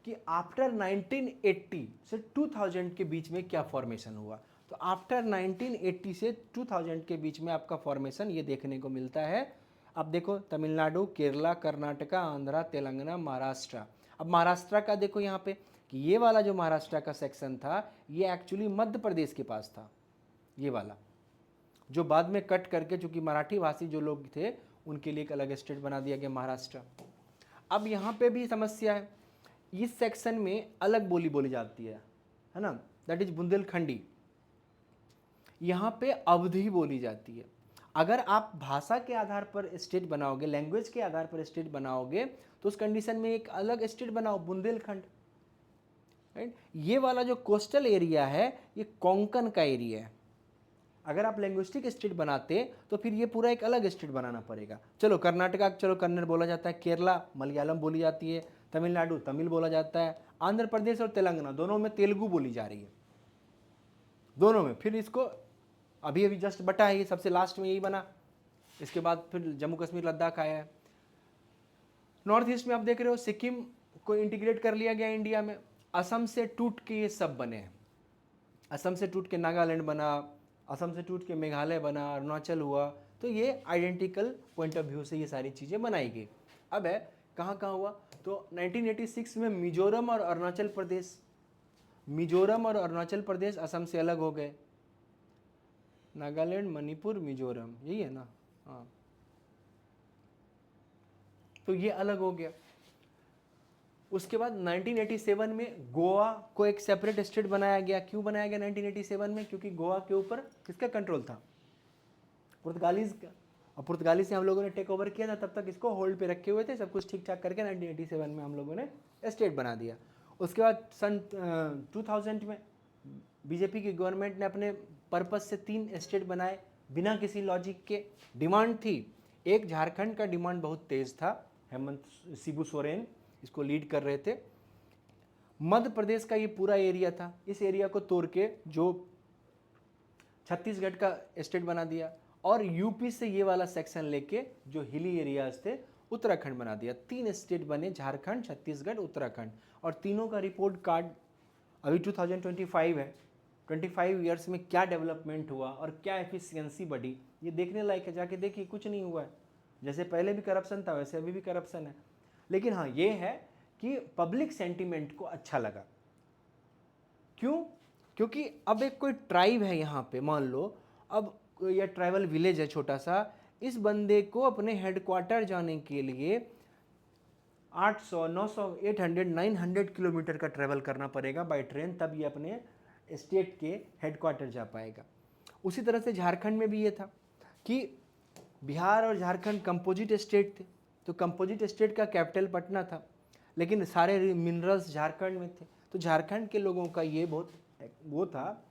Speaker 1: कि आफ्टर 1980 से 2000 के बीच में क्या फॉर्मेशन हुआ। तो आफ्टर 1980 से 2000 के बीच में आपका फॉर्मेशन ये देखने को मिलता है। अब देखो तमिलनाडु, केरला, कर्नाटका, आंध्रा, तेलंगाना, महाराष्ट्र। अब महाराष्ट्र का देखो यहाँ पे कि ये वाला जो महाराष्ट्र का सेक्शन था ये एक्चुअली मध्य प्रदेश के पास था, ये वाला जो बाद में कट करके, चूंकि मराठी भाषी जो लोग थे उनके लिए एक अलग स्टेट बना दिया गया महाराष्ट्र। अब यहाँ पे भी समस्या है, इस सेक्शन में अलग बोली बोली जाती है ना, दैट इज बुंदेलखंडी। यहाँ पे अवधी बोली जाती है। अगर आप भाषा के आधार पर स्टेट बनाओगे, लैंग्वेज के आधार पर स्टेट बनाओगे, तो उस कंडीशन में एक अलग स्टेट बनाओ, बुंदेलखंड, राइट। ये वाला जो कोस्टल एरिया है ये कोंकण का एरिया है। अगर आप लैंग्विस्टिक स्टेट बनाते तो फिर ये पूरा एक अलग स्टेट बनाना पड़ेगा। चलो कर्नाटका, चलो कन्नड़ बोला जाता है, केरला मलयालम बोली जाती है, तमिलनाडु तमिल बोला जाता है, आंध्र प्रदेश और तेलंगाना दोनों में तेलुगु बोली जा रही है, दोनों में। फिर इसको अभी अभी जस्ट बटा है, ये सबसे लास्ट में यही बना, इसके बाद फिर जम्मू कश्मीर लद्दाख आया है। नॉर्थ ईस्ट में आप देख रहे हो सिक्किम को इंटीग्रेट कर लिया गया इंडिया में। असम से टूट के ये सब बने हैं, असम से टूट के नागालैंड बना, असम से टूट के मेघालय बना, अरुणाचल हुआ। तो ये आइडेंटिकल पॉइंट ऑफ व्यू से ये सारी चीज़ें बनाई गई। अब है कहाँ कहाँ हुआ, तो 1986 में मिजोरम और अरुणाचल प्रदेश, मिजोरम और अरुणाचल प्रदेश असम से अलग हो गए। नागालैंड, मणिपुर, मिजोरम, यही है ना, हाँ, तो ये अलग हो गया। उसके बाद 1987 में गोवा को एक सेपरेट स्टेट बनाया गया। क्यों बनाया गया 1987 में, क्योंकि गोवा के ऊपर किसका कंट्रोल था, पुर्तगालीज का, और पुर्तगाली से हम लोगों ने टेक ओवर किया था, तब तक इसको होल्ड पे रखे हुए थे, सब कुछ ठीक ठाक करके 1987 में हम लोगों ने स्टेट बना दिया। उसके बाद सन 2000 में बीजेपी की गवर्नमेंट ने अपने पर्पस से 3 स्टेट बनाए बिना किसी लॉजिक के। डिमांड थी, एक झारखंड का डिमांड बहुत तेज था, हेमंत शिबू सोरेन इसको लीड कर रहे थे। मध्य प्रदेश का ये पूरा एरिया था, इस एरिया को तोड़ के जो छत्तीसगढ़ का स्टेट बना दिया, और यूपी से ये वाला सेक्शन लेके जो हिली एरियाज थे उत्तराखंड बना दिया। 3 स्टेट बने, झारखंड, छत्तीसगढ़, उत्तराखंड, और तीनों का रिपोर्ट कार्ड अभी 2025 है। 25 ईयर्स में क्या डेवलपमेंट हुआ और क्या एफिशिएंसी बढ़ी, ये देखने लायक है, जाके देखिए, कुछ नहीं हुआ है। जैसे पहले भी करप्शन था वैसे अभी भी करप्शन है। लेकिन हाँ ये है कि पब्लिक सेंटीमेंट को अच्छा लगा। क्यों, क्योंकि अब एक कोई ट्राइब है यहाँ पे, मान लो अब यह ट्राइबल विलेज है छोटा सा, इस बंदे को अपने हेडक्वार्टर जाने के लिए 800, 900, 800, 900 किलोमीटर का ट्रैवल करना पड़ेगा बाय ट्रेन, तब ये अपने स्टेट के हेडक्वार्टर जा पाएगा। उसी तरह से झारखंड में भी ये था कि बिहार और झारखंड कंपोजिट स्टेट थे, तो कंपोजिट स्टेट का कैपिटल पटना था, लेकिन सारे मिनरल्स झारखंड में थे। तो झारखंड के लोगों का ये बहुत वो था,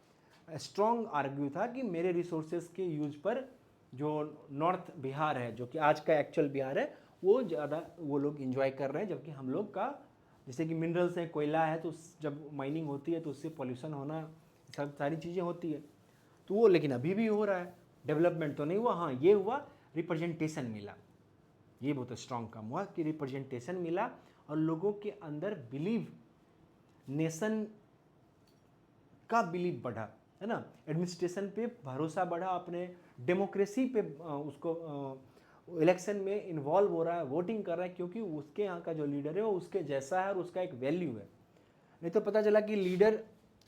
Speaker 1: स्ट्रॉन्ग आर्ग्यू था कि मेरे रिसोर्सेज के यूज पर जो नॉर्थ बिहार है, जो कि आज का एक्चुअल बिहार है, वो ज़्यादा वो लोग इंजॉय कर रहे हैं, जबकि हम लोग का जैसे कि मिनरल्स है, कोयला है, तो जब माइनिंग होती है तो उससे पॉल्यूशन होना, सब सारी चीज़ें होती है, तो वो लेकिन अभी भी हो रहा है। डेवलपमेंट तो नहीं हुआ, हाँ ये हुआ रिप्रेजेंटेशन मिला, ये बहुत स्ट्रांग काम हुआ कि रिप्रेजेंटेशन मिला और लोगों के अंदर बिलीव, नेशन का बिलीव बढ़ा, है ना, एडमिनिस्ट्रेशन पे भरोसा बढ़ा, अपने डेमोक्रेसी पे उसको इलेक्शन में इन्वॉल्व हो रहा है, वोटिंग कर रहा है, क्योंकि उसके यहाँ का जो लीडर है वो उसके जैसा है और उसका एक वैल्यू है। नहीं तो पता चला कि लीडर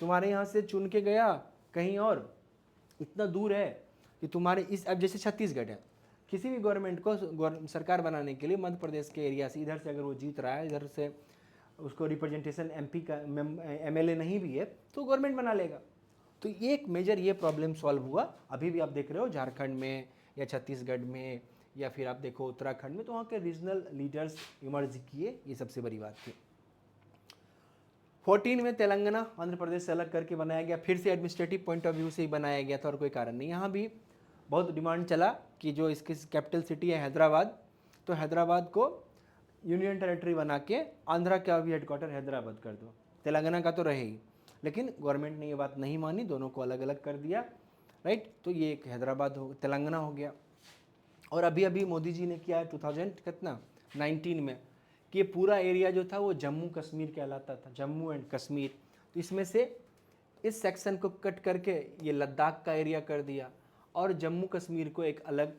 Speaker 1: तुम्हारे यहाँ से चुन के गया कहीं और, इतना दूर है कि तुम्हारे इस, अब जैसे छत्तीसगढ़ है, किसी भी गवर्नमेंट को सरकार बनाने के लिए मध्य प्रदेश के एरिया से, इधर से अगर वो जीत रहा है, इधर से उसको रिप्रेजेंटेशन एमपी का एमएलए नहीं भी है तो गवर्नमेंट बना लेगा। तो ये एक मेजर ये प्रॉब्लम सॉल्व हुआ। अभी भी आप देख रहे हो झारखंड में या छत्तीसगढ़ में या फिर आप देखो उत्तराखंड में, तो वहाँ के रीजनल लीडर्स इमर्ज किए, ये सबसे बड़ी बात थी। 14 में तेलंगाना आंध्र प्रदेश से अलग करके बनाया गया, फिर से एडमिनिस्ट्रेटिव पॉइंट ऑफ व्यू से ही बनाया गया था और कोई कारण नहीं। यहाँ भी बहुत डिमांड चला कि जो इसकी कैपिटल सिटी है हैदराबाद, तो हैदराबाद को यूनियन टेरिटरी बना के आंध्रा का भी हेडक्वार्टर हैदराबाद कर दो, तेलंगाना का तो रहे ही, लेकिन गवर्नमेंट ने ये बात नहीं मानी, दोनों को अलग अलग कर दिया, राइट। तो ये एक हैदराबाद हो, तेलंगाना हो गया। और अभी अभी मोदी जी ने किया है 2019 में कि ये पूरा एरिया जो था वो जम्मू कश्मीर कहलाता था, जम्मू एंड कश्मीर, तो इसमें से इस सेक्शन को कट करके ये लद्दाख का एरिया कर दिया और जम्मू कश्मीर को एक अलग,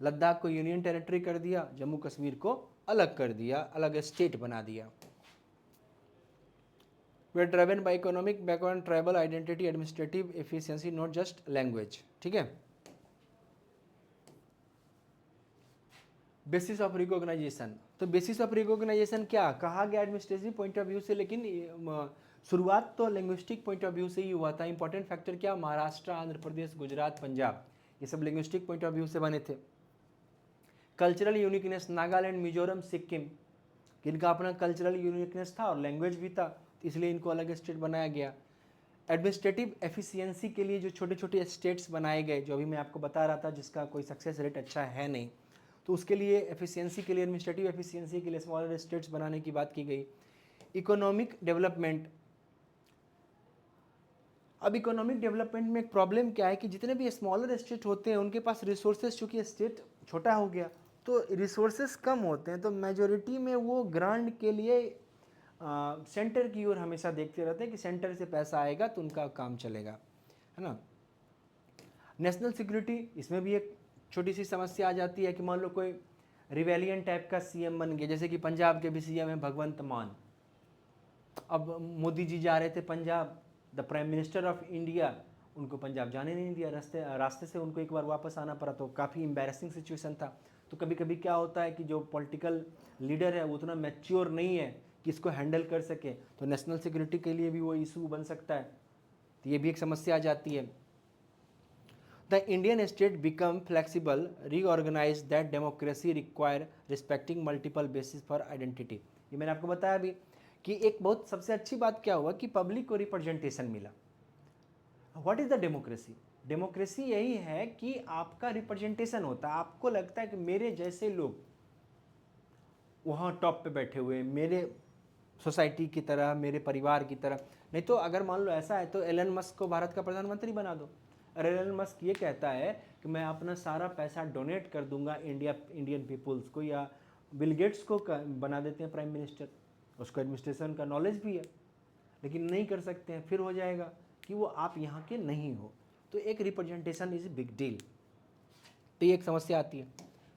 Speaker 1: लद्दाख को यूनियन टेरिटरी कर दिया, जम्मू कश्मीर को अलग कर दिया, अलग स्टेट बना दिया। We are driven by economic background, tribal identity, administrative efficiency, not just language, ठीक है। बेसिस ऑफ रिकॉग्नाइजेशन, तो बेसिस ऑफ रिकॉग्नाइजेशन क्या कहा गया एडमिनिस्ट्रेटिव पॉइंट ऑफ व्यू से, लेकिन शुरुआत तो लिंग्विस्टिक पॉइंट ऑफ व्यू से ही हुआ था। इंपॉर्टेंट फैक्टर क्या, महाराष्ट्र, आंध्र प्रदेश, गुजरात, पंजाब, ये सब लिंग्विस्टिक पॉइंट ऑफ व्यू से बने थे। कल्चरल यूनिकनेस, नागालैंड, मिजोरम, सिक्किम, इनका अपना कल्चरल यूनिकनेस था और लैंग्वेज भी था, इसलिए इनको अलग स्टेट बनाया गया। एडमिनिस्ट्रेटिव एफिशिएंसी के लिए जो छोटे छोटे स्टेट्स बनाए गए, जो अभी मैं आपको बता रहा था, जिसका कोई सक्सेस रेट अच्छा है नहीं, तो उसके लिए एफिशिएंसी के लिए, एडमिनिस्ट्रेटिव एफिशिएंसी के लिए स्मॉलर स्टेट्स बनाने की बात की गई। इकोनॉमिक डेवलपमेंट, अब इकोनॉमिक डेवलपमेंट में एक प्रॉब्लम क्या है कि जितने भी स्मॉलर स्टेट होते हैं उनके पास रिसोर्सेज, चूँकि स्टेट छोटा हो गया तो रिसोर्सेज कम होते हैं, तो मेजोरिटी में वो ग्रांट के लिए सेंटर की ओर हमेशा देखते रहते हैं कि सेंटर से पैसा आएगा तो उनका काम चलेगा, है ना। नेशनल सिक्योरिटी, इसमें भी एक छोटी सी समस्या आ जाती है कि मान लो कोई रिवेलियन टाइप का सीएम बन गया, जैसे कि पंजाब के भी सीएम है भगवंत मान। अब मोदी जी जा रहे थे Punjab, the prime minister of India, उनको पंजाब जाने नहीं दिया, रास्ते से उनको एक बार वापस आना पड़ा, तो काफ़ी एम्बैरेसिंग सिचुएशन था। तो कभी कभी क्या होता है कि जो पॉलिटिकल लीडर है वो उतना मैच्योर नहीं है कि इसको हैंडल कर सके, तो नेशनल सिक्योरिटी के लिए भी वो इशू बन सकता है, तो ये भी एक समस्या आ जाती है। The Indian state become flexible, reorganise that democracy require respecting multiple basis for identity. ये मैंने आपको बताया अभी कि एक बहुत सबसे अच्छी बात क्या हुआ कि पब्लिक को रिप्रेजेंटेशन मिला। What is the democracy, democracy यही है कि आपका रिप्रेजेंटेशन होता है, आपको लगता है कि मेरे जैसे लोग वहाँ टॉप पे बैठे हुए, मेरे सोसाइटी की तरह, मेरे परिवार की तरह। नहीं तो अगर मान लो ऐसा है तो एलन मस्क को भारत का प्रधानमंत्री बना दो। और एलन मस्क ये कहता है कि मैं अपना सारा पैसा डोनेट कर दूंगा इंडियन पीपुल्स को, या बिल गेट्स को बना देते हैं प्राइम मिनिस्टर, उसको एडमिनिस्ट्रेशन का नॉलेज भी है, लेकिन नहीं कर सकते हैं, फिर हो जाएगा कि वो आप यहाँ के नहीं हो। तो एक रिप्रेजेंटेशन इज बिग डील, तो ये एक समस्या आती है।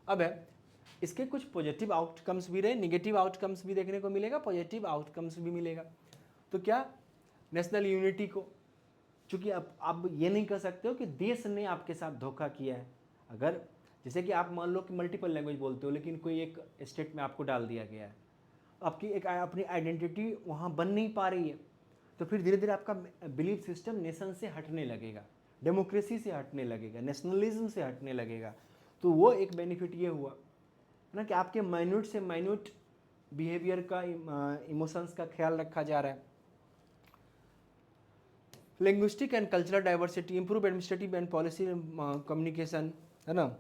Speaker 1: अब है इसके कुछ पॉजिटिव आउटकम्स भी रहे, निगेटिव आउटकम्स भी देखने को मिलेगा, पॉजिटिव आउटकम्स भी मिलेगा। तो क्या, नेशनल यूनिटी को, चूँकि अब ये नहीं कह सकते हो कि देश ने आपके साथ धोखा किया है। अगर जैसे कि आप मान लो कि मल्टीपल लैंग्वेज बोलते हो लेकिन कोई एक स्टेट में आपको डाल दिया गया है, आपकी एक अपनी आइडेंटिटी वहाँ बन नहीं पा रही है, तो फिर धीरे धीरे आपका बिलीफ सिस्टम नेशन से हटने लगेगा, डेमोक्रेसी से हटने लगेगा, नेशनलिज्म से हटने लगेगा। तो वो एक बेनिफिट ये हुआ ना कि आपके माइन्यूट से माइन्यूट बिहेवियर का, इमोशंस का ख्याल रखा जा रहा है। Linguistic and cultural diversity, improve administrative and policy communication, है ना,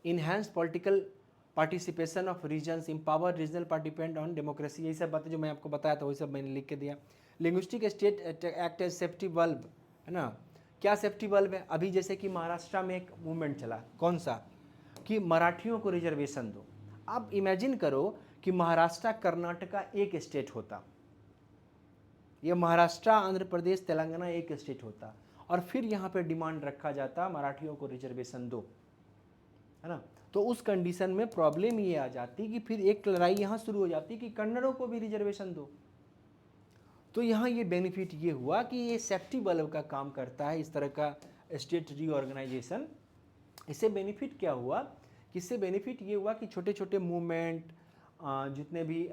Speaker 1: enhance political participation of regions, empower regional participant on democracy, यही सब बातें जो मैं आपको बताया था वही सब मैंने लिख के दिया। Linguistic state act as safety bulb, है ना, क्या सेफ्टी बल्ब है? अभी जैसे कि महाराष्ट्र में एक मूवमेंट चला, कौन सा, कि मराठियों को रिजर्वेशन दो। आप इमेजिन करो कि महाराष्ट्र कर्नाटका एक स्टेट होता, ये महाराष्ट्र आंध्र प्रदेश तेलंगाना एक स्टेट होता, और फिर यहाँ पे डिमांड रखा जाता मराठियों को रिजर्वेशन दो, है ना। तो उस कंडीशन में प्रॉब्लम ये आ जाती कि फिर एक लड़ाई यहाँ शुरू हो जाती कि कन्नड़ों को भी रिजर्वेशन दो। तो यहाँ ये बेनिफिट ये हुआ कि ये सेफ्टी बल्ब का काम करता है, इस तरह का स्टेट रीऑर्गेनाइजेशन। इससे बेनिफिट क्या हुआ, कि इससे बेनिफिट ये हुआ कि छोटे छोटे मूवमेंट, जितने भी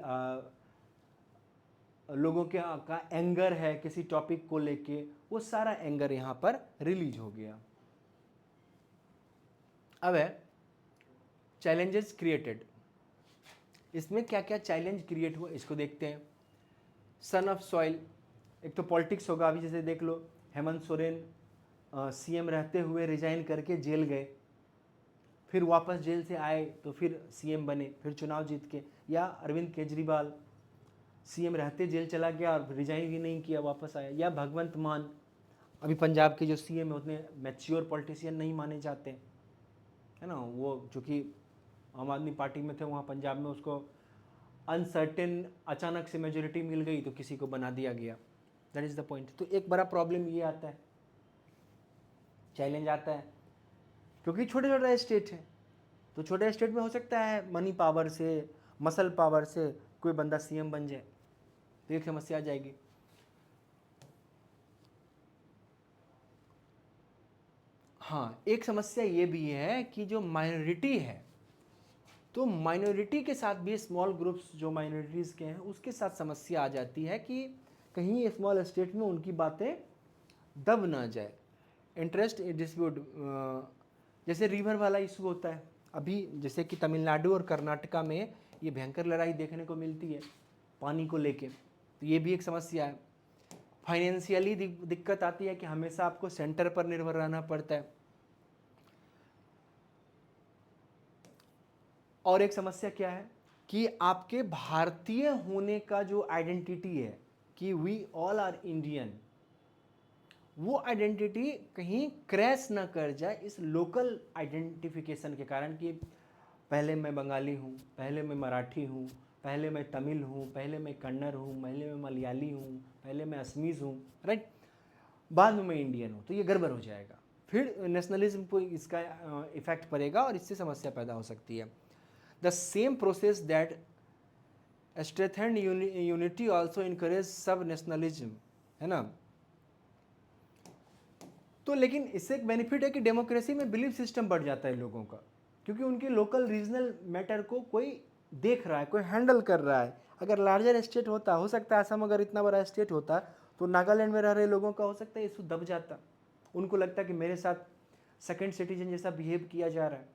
Speaker 1: लोगों के का एंगर है किसी टॉपिक को लेके, वो सारा एंगर यहाँ पर रिलीज हो गया। अब है चैलेंजेस क्रिएटेड, इसमें क्या क्या चैलेंज क्रिएट हुआ इसको देखते हैं। सन ऑफ सॉइल, एक तो पॉलिटिक्स होगा, अभी जैसे देख लो हेमंत सोरेन सीएम रहते हुए रिजाइन करके जेल गए, फिर वापस जेल से आए तो फिर सीएम बने, फिर चुनाव जीत के, या अरविंद केजरीवाल सीएम रहते जेल चला गया और रिजाइन भी नहीं किया, वापस आया, या भगवंत मान अभी पंजाब के जो सीएम है उतने मैच्योर पॉलिटिशियन नहीं माने जाते, है ना, वो चूँकि आम आदमी पार्टी में थे वहाँ पंजाब में, उसको अनसर्टेन अचानक से मेजोरिटी मिल गई तो किसी को बना दिया गया, दैट इज़ द पॉइंट। तो एक बड़ा प्रॉब्लम ये आता है, चैलेंज आता है, क्योंकि छोटे छोटे स्टेट है, तो छोटे स्टेट में हो सकता है मनी पावर से, मसल पावर से कोई बंदा सीएम बन जाए, तो एक समस्या आ जाएगी। हाँ, एक समस्या ये भी है कि जो माइनॉरिटी है, तो माइनॉरिटी के साथ भी स्मॉल ग्रुप्स जो माइनॉरिटीज़ के हैं उसके साथ समस्या आ जाती है कि कहीं स्मॉल स्टेट में उनकी बातें दब ना जाए। इंटरेस्ट डिस्प्यूट, जैसे रिवर वाला इशू होता है अभी, जैसे कि तमिलनाडु और कर्नाटका में ये भयंकर लड़ाई देखने को मिलती है पानी को लेके, तो ये भी एक समस्या है। फाइनेंशियली दिक्कत आती है कि हमेशा आपको सेंटर पर निर्भर रहना पड़ता है। और एक समस्या क्या है कि आपके भारतीय होने का जो आइडेंटिटी है कि वी ऑल आर इंडियन, वो आइडेंटिटी कहीं क्रैश ना कर जाए इस लोकल आइडेंटिफिकेशन के कारण, कि पहले मैं बंगाली हूँ, पहले मैं मराठी हूँ, पहले मैं तमिल हूँ, पहले मैं कन्नड़ हूँ, पहले मैं मलयाली हूँ, पहले मैं असमीज़ हूँ, राइट, बाद में मैं इंडियन हूँ, तो ये गड़बड़ हो जाएगा, फिर नेशनलिज्म को इसका इफेक्ट पड़ेगा और इससे समस्या पैदा हो सकती है। The same process that strengthened unity also encourage सब नेशनलिज्म, है ना। तो लेकिन इससे एक बेनिफिट है कि डेमोक्रेसी में बिलीफ सिस्टम बढ़ जाता है लोगों का, क्योंकि उनके लोकल रीजनल मैटर को कोई देख रहा है, कोई हैंडल कर रहा है। अगर लार्जर स्टेट होता, हो सकता है असम अगर इतना बड़ा स्टेट होता तो नागालैंड में रह रहे लोगों का हो सकता है इशू दब जाता, उनको लगता कि मेरे साथ सेकंड सिटीजन जैसा बिहेव किया जा रहा है।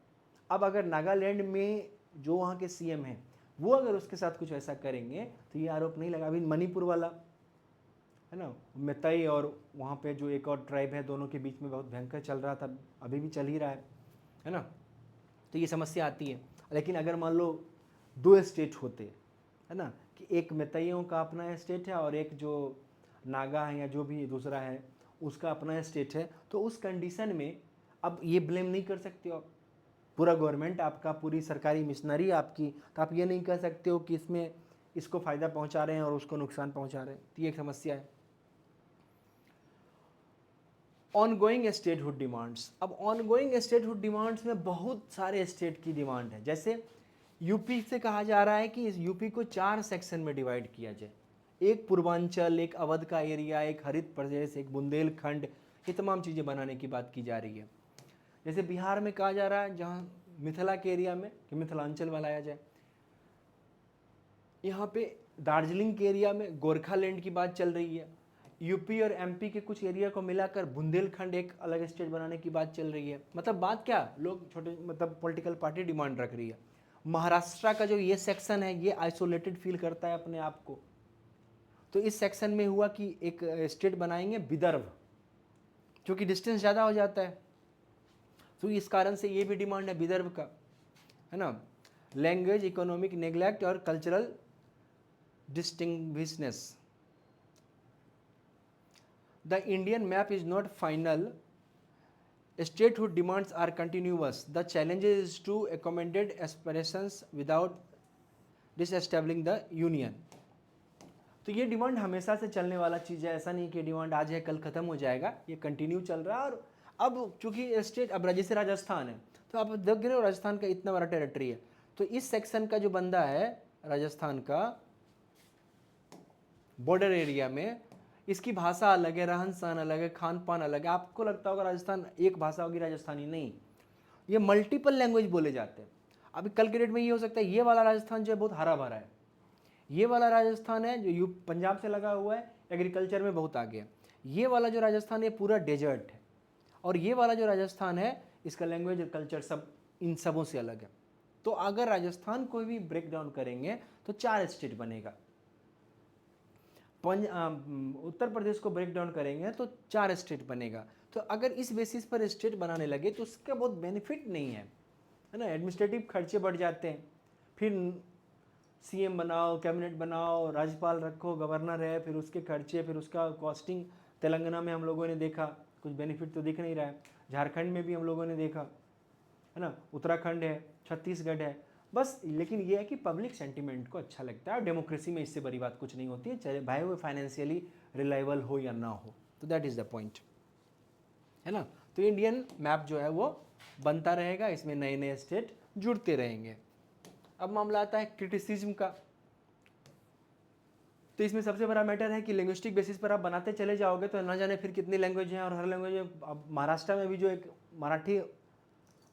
Speaker 1: अब अगर नागालैंड में जो वहाँ के सीएम हैं वो अगर उसके साथ कुछ ऐसा करेंगे तो ये आरोप नहीं लगा। अभी मणिपुर वाला, है ना, मेतई और वहाँ पे जो एक और ट्राइब है, दोनों के बीच में बहुत भयंकर चल रहा था, अभी भी चल ही रहा है ना, तो ये समस्या आती है। लेकिन अगर मान लो दो स्टेट होते, है ना, कि एक मेतईयों का अपना स्टेट है और एक जो नागा है या जो भी दूसरा है उसका अपना स्टेट है, तो उस कंडीशन में अब ये ब्लेम नहीं कर सकते हो, पूरा गवर्नमेंट आपका, पूरी सरकारी मिशनरी आपकी, तो आप ये नहीं कह सकते हो कि इसमें इसको फ़ायदा पहुंचा रहे हैं और उसको नुकसान पहुंचा रहे हैं, तो ये एक समस्या है। ऑनगोइंग स्टेटहुड डिमांड्स, अब ऑनगोइंग स्टेटहुड डिमांड्स में बहुत सारे स्टेट की डिमांड है। जैसे यूपी से कहा जा रहा है कि इस यूपी को 4 सेक्शन में डिवाइड किया जाए, एक पूर्वांचल, एक अवध का एरिया, एक हरित प्रदेश, एक बुंदेलखंड, ये तमाम चीज़ें बनाने की बात की जा रही है। जैसे बिहार में कहा जा रहा है जहाँ मिथिला के एरिया में कि मिथिलांचल बनाया जाए, यहाँ पे दार्जिलिंग के एरिया में गोरखालैंड की बात चल रही है, यूपी और एमपी के कुछ एरिया को मिलाकर बुंदेलखंड एक अलग स्टेट बनाने की बात चल रही है। मतलब बात क्या, लोग छोटे, मतलब पॉलिटिकल पार्टी डिमांड रख रही है। महाराष्ट्र का जो ये सेक्शन है ये आइसोलेटेड फील करता है अपने आप को, तो इस सेक्शन में हुआ कि एक स्टेट बनाएंगे विदर्भ, क्योंकि डिस्टेंस ज़्यादा हो जाता है, तो इस कारण से ये भी डिमांड है विदर्भ का, है ना। लैंग्वेज, इकोनॉमिक नेग्लेक्ट और cultural distinctiveness. The Indian map is not final, statehood demands are continuous, the challenge is to accommodate aspirations without disestablishing the union। तो ये डिमांड हमेशा से चलने वाला चीज़ है, ऐसा नहीं कि डिमांड आज है कल ख़त्म हो जाएगा, ये कंटिन्यू चल रहा है। और अब चूंकि स्टेट, अब जैसे राजस्थान है, तो आप देख रहे हो राजस्थान का इतना बड़ा टेरिटरी है, तो इस सेक्शन का जो बंदा है राजस्थान का बॉर्डर एरिया में, इसकी भाषा अलग है, रहन सहन अलग है, खान पान अलग है। आपको लगता होगा राजस्थान एक भाषा होगी राजस्थानी, नहीं, ये मल्टीपल लैंग्वेज बोले जाते हैं। अभी कल के डेट में ये हो सकता है ये वाला राजस्थान जो है बहुत हरा भरा है, ये वाला राजस्थान है जो पंजाब से लगा हुआ है, एग्रीकल्चर में बहुत आगे है। ये वाला जो राजस्थान है पूरा डेजर्ट है, और ये वाला जो राजस्थान है इसका लैंग्वेज और कल्चर सब इन सबों से अलग है। तो अगर राजस्थान को भी ब्रेक डाउन करेंगे तो 4 स्टेट बनेगा, उत्तर प्रदेश को ब्रेक डाउन करेंगे तो 4 स्टेट बनेगा। तो अगर इस बेसिस पर स्टेट बनाने लगे तो उसका बहुत बेनिफिट नहीं है ना। एडमिनिस्ट्रेटिव खर्चे बढ़ जाते हैं, फिर सीएम बनाओ, कैबिनेट बनाओ, राज्यपाल रखो, गवर्नर है, फिर उसके खर्चे, फिर उसका कॉस्टिंग। तेलंगाना में हम लोगों ने देखा, कुछ बेनिफिट तो दिख नहीं रहा है। झारखंड में भी हम लोगों ने देखा, है ना, उत्तराखंड है, छत्तीसगढ़ है, बस। लेकिन ये है कि पब्लिक सेंटिमेंट को अच्छा लगता है, और डेमोक्रेसी में इससे बड़ी बात कुछ नहीं होती है, चाहे भाई वो फाइनेंशियली रिलायबल हो या ना हो। तो दैट इज़ द पॉइंट, है ना। तो इंडियन मैप जो है वो बनता रहेगा, इसमें नए नए स्टेट जुड़ते रहेंगे। अब मामला आता है क्रिटिसिज्म का। तो इसमें सबसे बड़ा मैटर है कि लिंग्विस्टिक बेसिस पर आप बनाते चले जाओगे तो ना जाने फिर कितनी लैंग्वेज हैं, और हर लैंग्वेज। अब महाराष्ट्र में भी जो एक मराठी,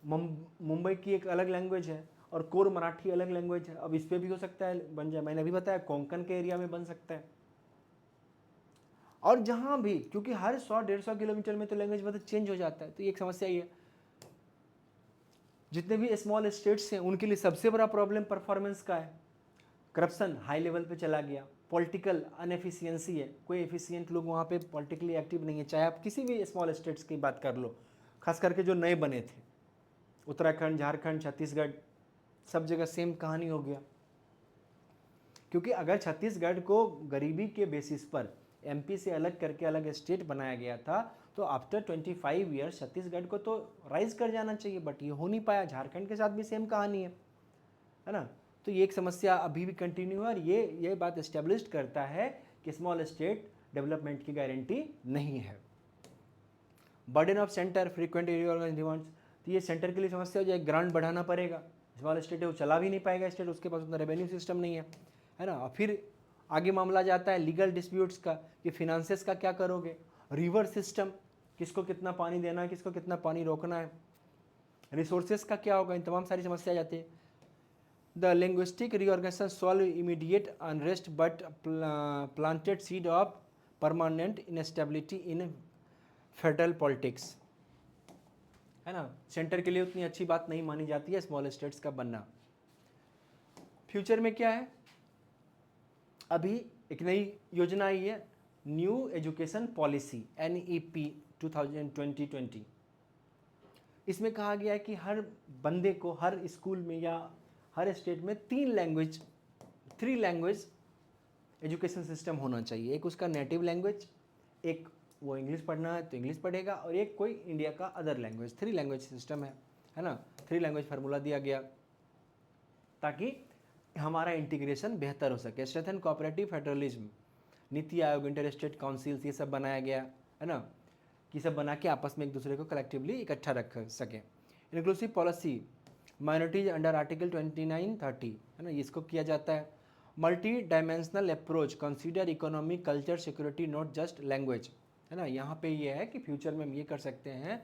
Speaker 1: मुंबई की एक अलग लैंग्वेज है, और कोर मराठी अलग लैंग्वेज है। अब इस पर भी हो सकता है बन जाए, मैंने अभी बताया कोंकण के एरिया में बन सकता है। और जहाँ भी, क्योंकि हर 100-150 किलोमीटर में तो लैंग्वेज मतलब चेंज हो जाता है, तो एक समस्या ये है। जितने भी स्मॉल स्टेट्स हैं उनके लिए सबसे बड़ा प्रॉब्लम परफॉर्मेंस का है। करप्शन हाई लेवल पे चला गया, पॉलिटिकल अनएफिशिएंसी है, कोई एफिशिएंट लोग वहाँ पे पॉलिटिकली एक्टिव नहीं है। चाहे आप किसी भी स्मॉल स्टेट्स की बात कर लो, खास करके जो नए बने थे, उत्तराखंड, झारखंड, छत्तीसगढ़, सब जगह सेम कहानी हो गया। क्योंकि अगर छत्तीसगढ़ को गरीबी के बेसिस पर एमपी से अलग करके अलग स्टेट बनाया गया था, तो आफ्टर 25 ईयर्स छत्तीसगढ़ को तो राइज कर जाना चाहिए, बट ये हो नहीं पाया। झारखंड के साथ भी सेम कहानी है ना। तो ये एक समस्या अभी भी कंटिन्यू है, और ये बात एस्टेब्लिश करता है कि स्मॉल स्टेट डेवलपमेंट की गारंटी नहीं है। Burden of centre, frequent reorganise demands, तो ये सेंटर के लिए समस्या हो जाए, ग्रांट बढ़ाना पड़ेगा। स्मॉल स्टेट है वो चला भी नहीं पाएगा स्टेट, उसके पास उतना रेवेन्यू सिस्टम नहीं है ना। और फिर आगे मामला जाता है लीगल डिस्प्यूट्स का, कि फिनांसेस का क्या करोगे, रिवर सिस्टम, किसको कितना पानी देना है, किसको कितना पानी रोकना है, रिसोर्सेज का क्या होगा, इन तमाम सारी समस्या जाती है। The linguistic reorganisation solve immediate unrest but planted seed of permanent instability in federal politics, है ना। सेंटर के लिए उतनी अच्छी बात नहीं मानी जाती है स्मॉल स्टेट्स का बनना। फ्यूचर में क्या है, अभी एक नई योजना आई है, न्यू एजुकेशन पॉलिसी NEP 2020। इसमें कहा गया है कि हर बंदे को हर स्कूल में या हर स्टेट में 3 लैंग्वेज एजुकेशन सिस्टम होना चाहिए। एक उसका नेटिव लैंग्वेज, एक वो इंग्लिश पढ़ना है तो इंग्लिश पढ़ेगा, और एक कोई इंडिया का अदर लैंग्वेज। 3 लैंग्वेज सिस्टम है ना। 3 लैंग्वेज फार्मूला दिया गया ताकि हमारा इंटीग्रेशन बेहतर हो सके। Strengthen cooperative federalism, NITI Aayog, inter state councils, ये सब बनाया गया है ना, कि सब बना के आपस में एक दूसरे को कलेक्टिवली इकट्ठा रख सके। Inclusive policy, minorities under article 29-30, है ना, इसको किया जाता है। Multi dimensional approach, consider economy, culture, security, not just language, है ना। यहाँ पे ये है कि फ्यूचर में हम ये कर सकते हैं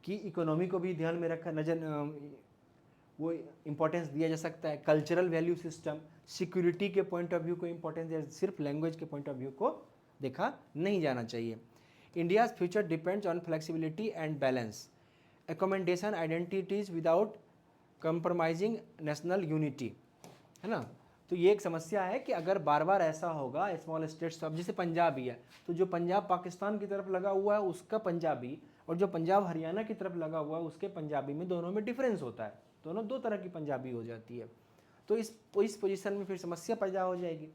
Speaker 1: कि इकोनॉमी को भी ध्यान में रखा वो इम्पोर्टेंस दिया जा सकता है। कल्चरल वैल्यू सिस्टम, सिक्योरिटी के पॉइंट ऑफ व्यू को इम्पोर्टेंस दिया, सिर्फ लैंग्वेज के पॉइंट ऑफ व्यू को देखा नहीं जाना चाहिए। India's future depends on flexibility and balance, accommodation identities without compromising national unity, है ना। तो ये एक समस्या है कि अगर बार बार ऐसा होगा स्मॉल स्टेट्स, अब जैसे पंजाब ही है, तो जो पंजाब पाकिस्तान की तरफ लगा हुआ है उसका पंजाबी, और जो पंजाब हरियाणा की तरफ लगा हुआ है उसके पंजाबी में, दोनों में डिफरेंस होता है, दोनों दो तरह की पंजाबी हो जाती है। तो इस पोजीशन में फिर समस्या पैदा हो जाएगी।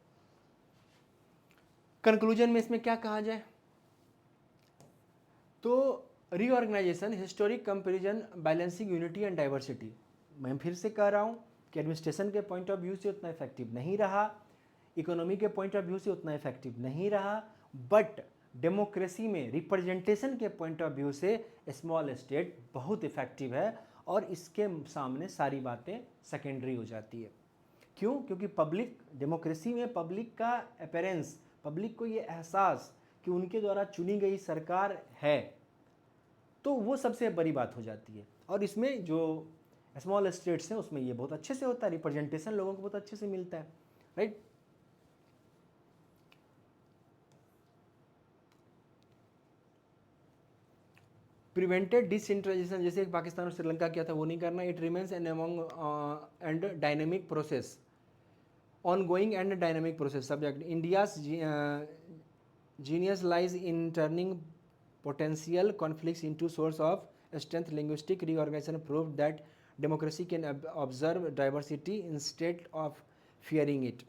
Speaker 1: कंक्लूजन में इसमें क्या कहा जाए, तो reorganisation, historic comparison, balancing unity and diversity, मैं फिर से कह रहा हूँ कि एडमिनिस्ट्रेशन के पॉइंट ऑफ व्यू से उतना इफेक्टिव नहीं रहा, इकोनॉमी के पॉइंट ऑफ व्यू से उतना इफेक्टिव नहीं रहा, बट डेमोक्रेसी में रिप्रेजेंटेशन के पॉइंट ऑफ व्यू से स्मॉल स्टेट बहुत इफेक्टिव है, और इसके सामने सारी बातें सेकेंडरी हो जाती है। क्यों? क्योंकि पब्लिक, डेमोक्रेसी में पब्लिक का अपेरेंस, पब्लिक को ये एहसास कि उनके द्वारा चुनी गई सरकार है, तो वो सबसे बड़ी बात हो जाती है। और इसमें जो स्मॉल स्टेट्स हैं उसमें ये बहुत अच्छे से होता है, रिप्रेजेंटेशन लोगों को बहुत अच्छे से मिलता है, राइट। प्रिवेंटेड डिसेंट्रलाइजेशन, जैसे पाकिस्तान और श्रीलंका किया था, वो नहीं करना। It remains an ongoing and dynamic process, ongoing and dynamic process. Subject: India's genius lies in turning potential conflicts into source of strength. Linguistic reorganization proved that democracy can observe diversity instead of fearing it.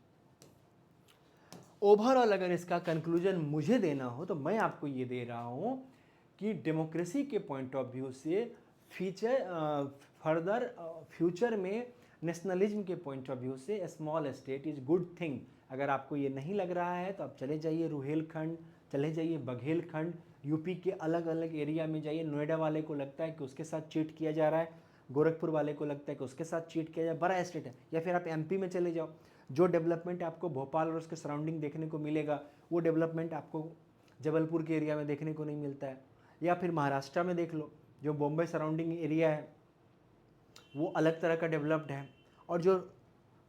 Speaker 1: Overall अगर इसका conclusion मुझे देना हो तो मैं आपको ये दे रहा हूँ कि डेमोक्रेसी के पॉइंट ऑफ व्यू से फर्दर फ्यूचर में नेशनलिज्म के पॉइंट ऑफ व्यू से small state is good thing. अगर आपको ये नहीं लग रहा है तो आप चले जाइए रुहेलखंड, चले जाइए बघेलखंड, यूपी के अलग अलग एरिया में जाइए। नोएडा वाले को लगता है कि उसके साथ चीट किया जा रहा है, गोरखपुर वाले को लगता है कि उसके साथ चीट किया जाए, बड़ा स्टेट है। या फिर आप एमपी में चले जाओ, जो डेवलपमेंट आपको भोपाल और उसके सराउंडिंग देखने को मिलेगा वो डेवलपमेंट आपको जबलपुर के एरिया में देखने को नहीं मिलता है। या फिर महाराष्ट्र में देख लो, जो बॉम्बे सराउंडिंग एरिया है वो अलग तरह का डेवलप्ड है, और जो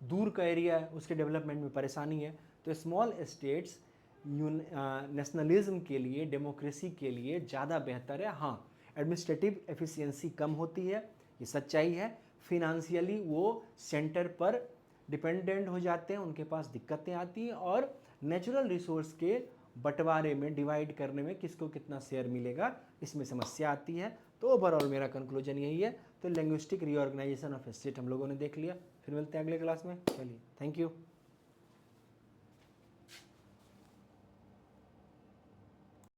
Speaker 1: दूर का एरिया है उसके डेवलपमेंट में परेशानी है। तो स्मॉल स्टेट्स नेशनलिज्म के लिए, डेमोक्रेसी के लिए ज़्यादा बेहतर है। हाँ, एडमिनिस्ट्रेटिव एफिशिएंसी कम होती है, ये सच्चाई है। फिनेंशियली वो सेंटर पर डिपेंडेंट हो जाते हैं, उनके पास दिक्कतें आती हैं, और नेचुरल रिसोर्स के बंटवारे में, डिवाइड करने में किसको कितना शेयर मिलेगा, इसमें समस्या आती है। तो ओवरऑल मेरा कंक्लूजन यही है। तो लिंग्विस्टिक रीऑर्गेनाइजेशन ऑफ स्टेट हम लोगों ने देख लिया। फिर मिलते हैं अगले क्लास में। चलिए, थैंक यू।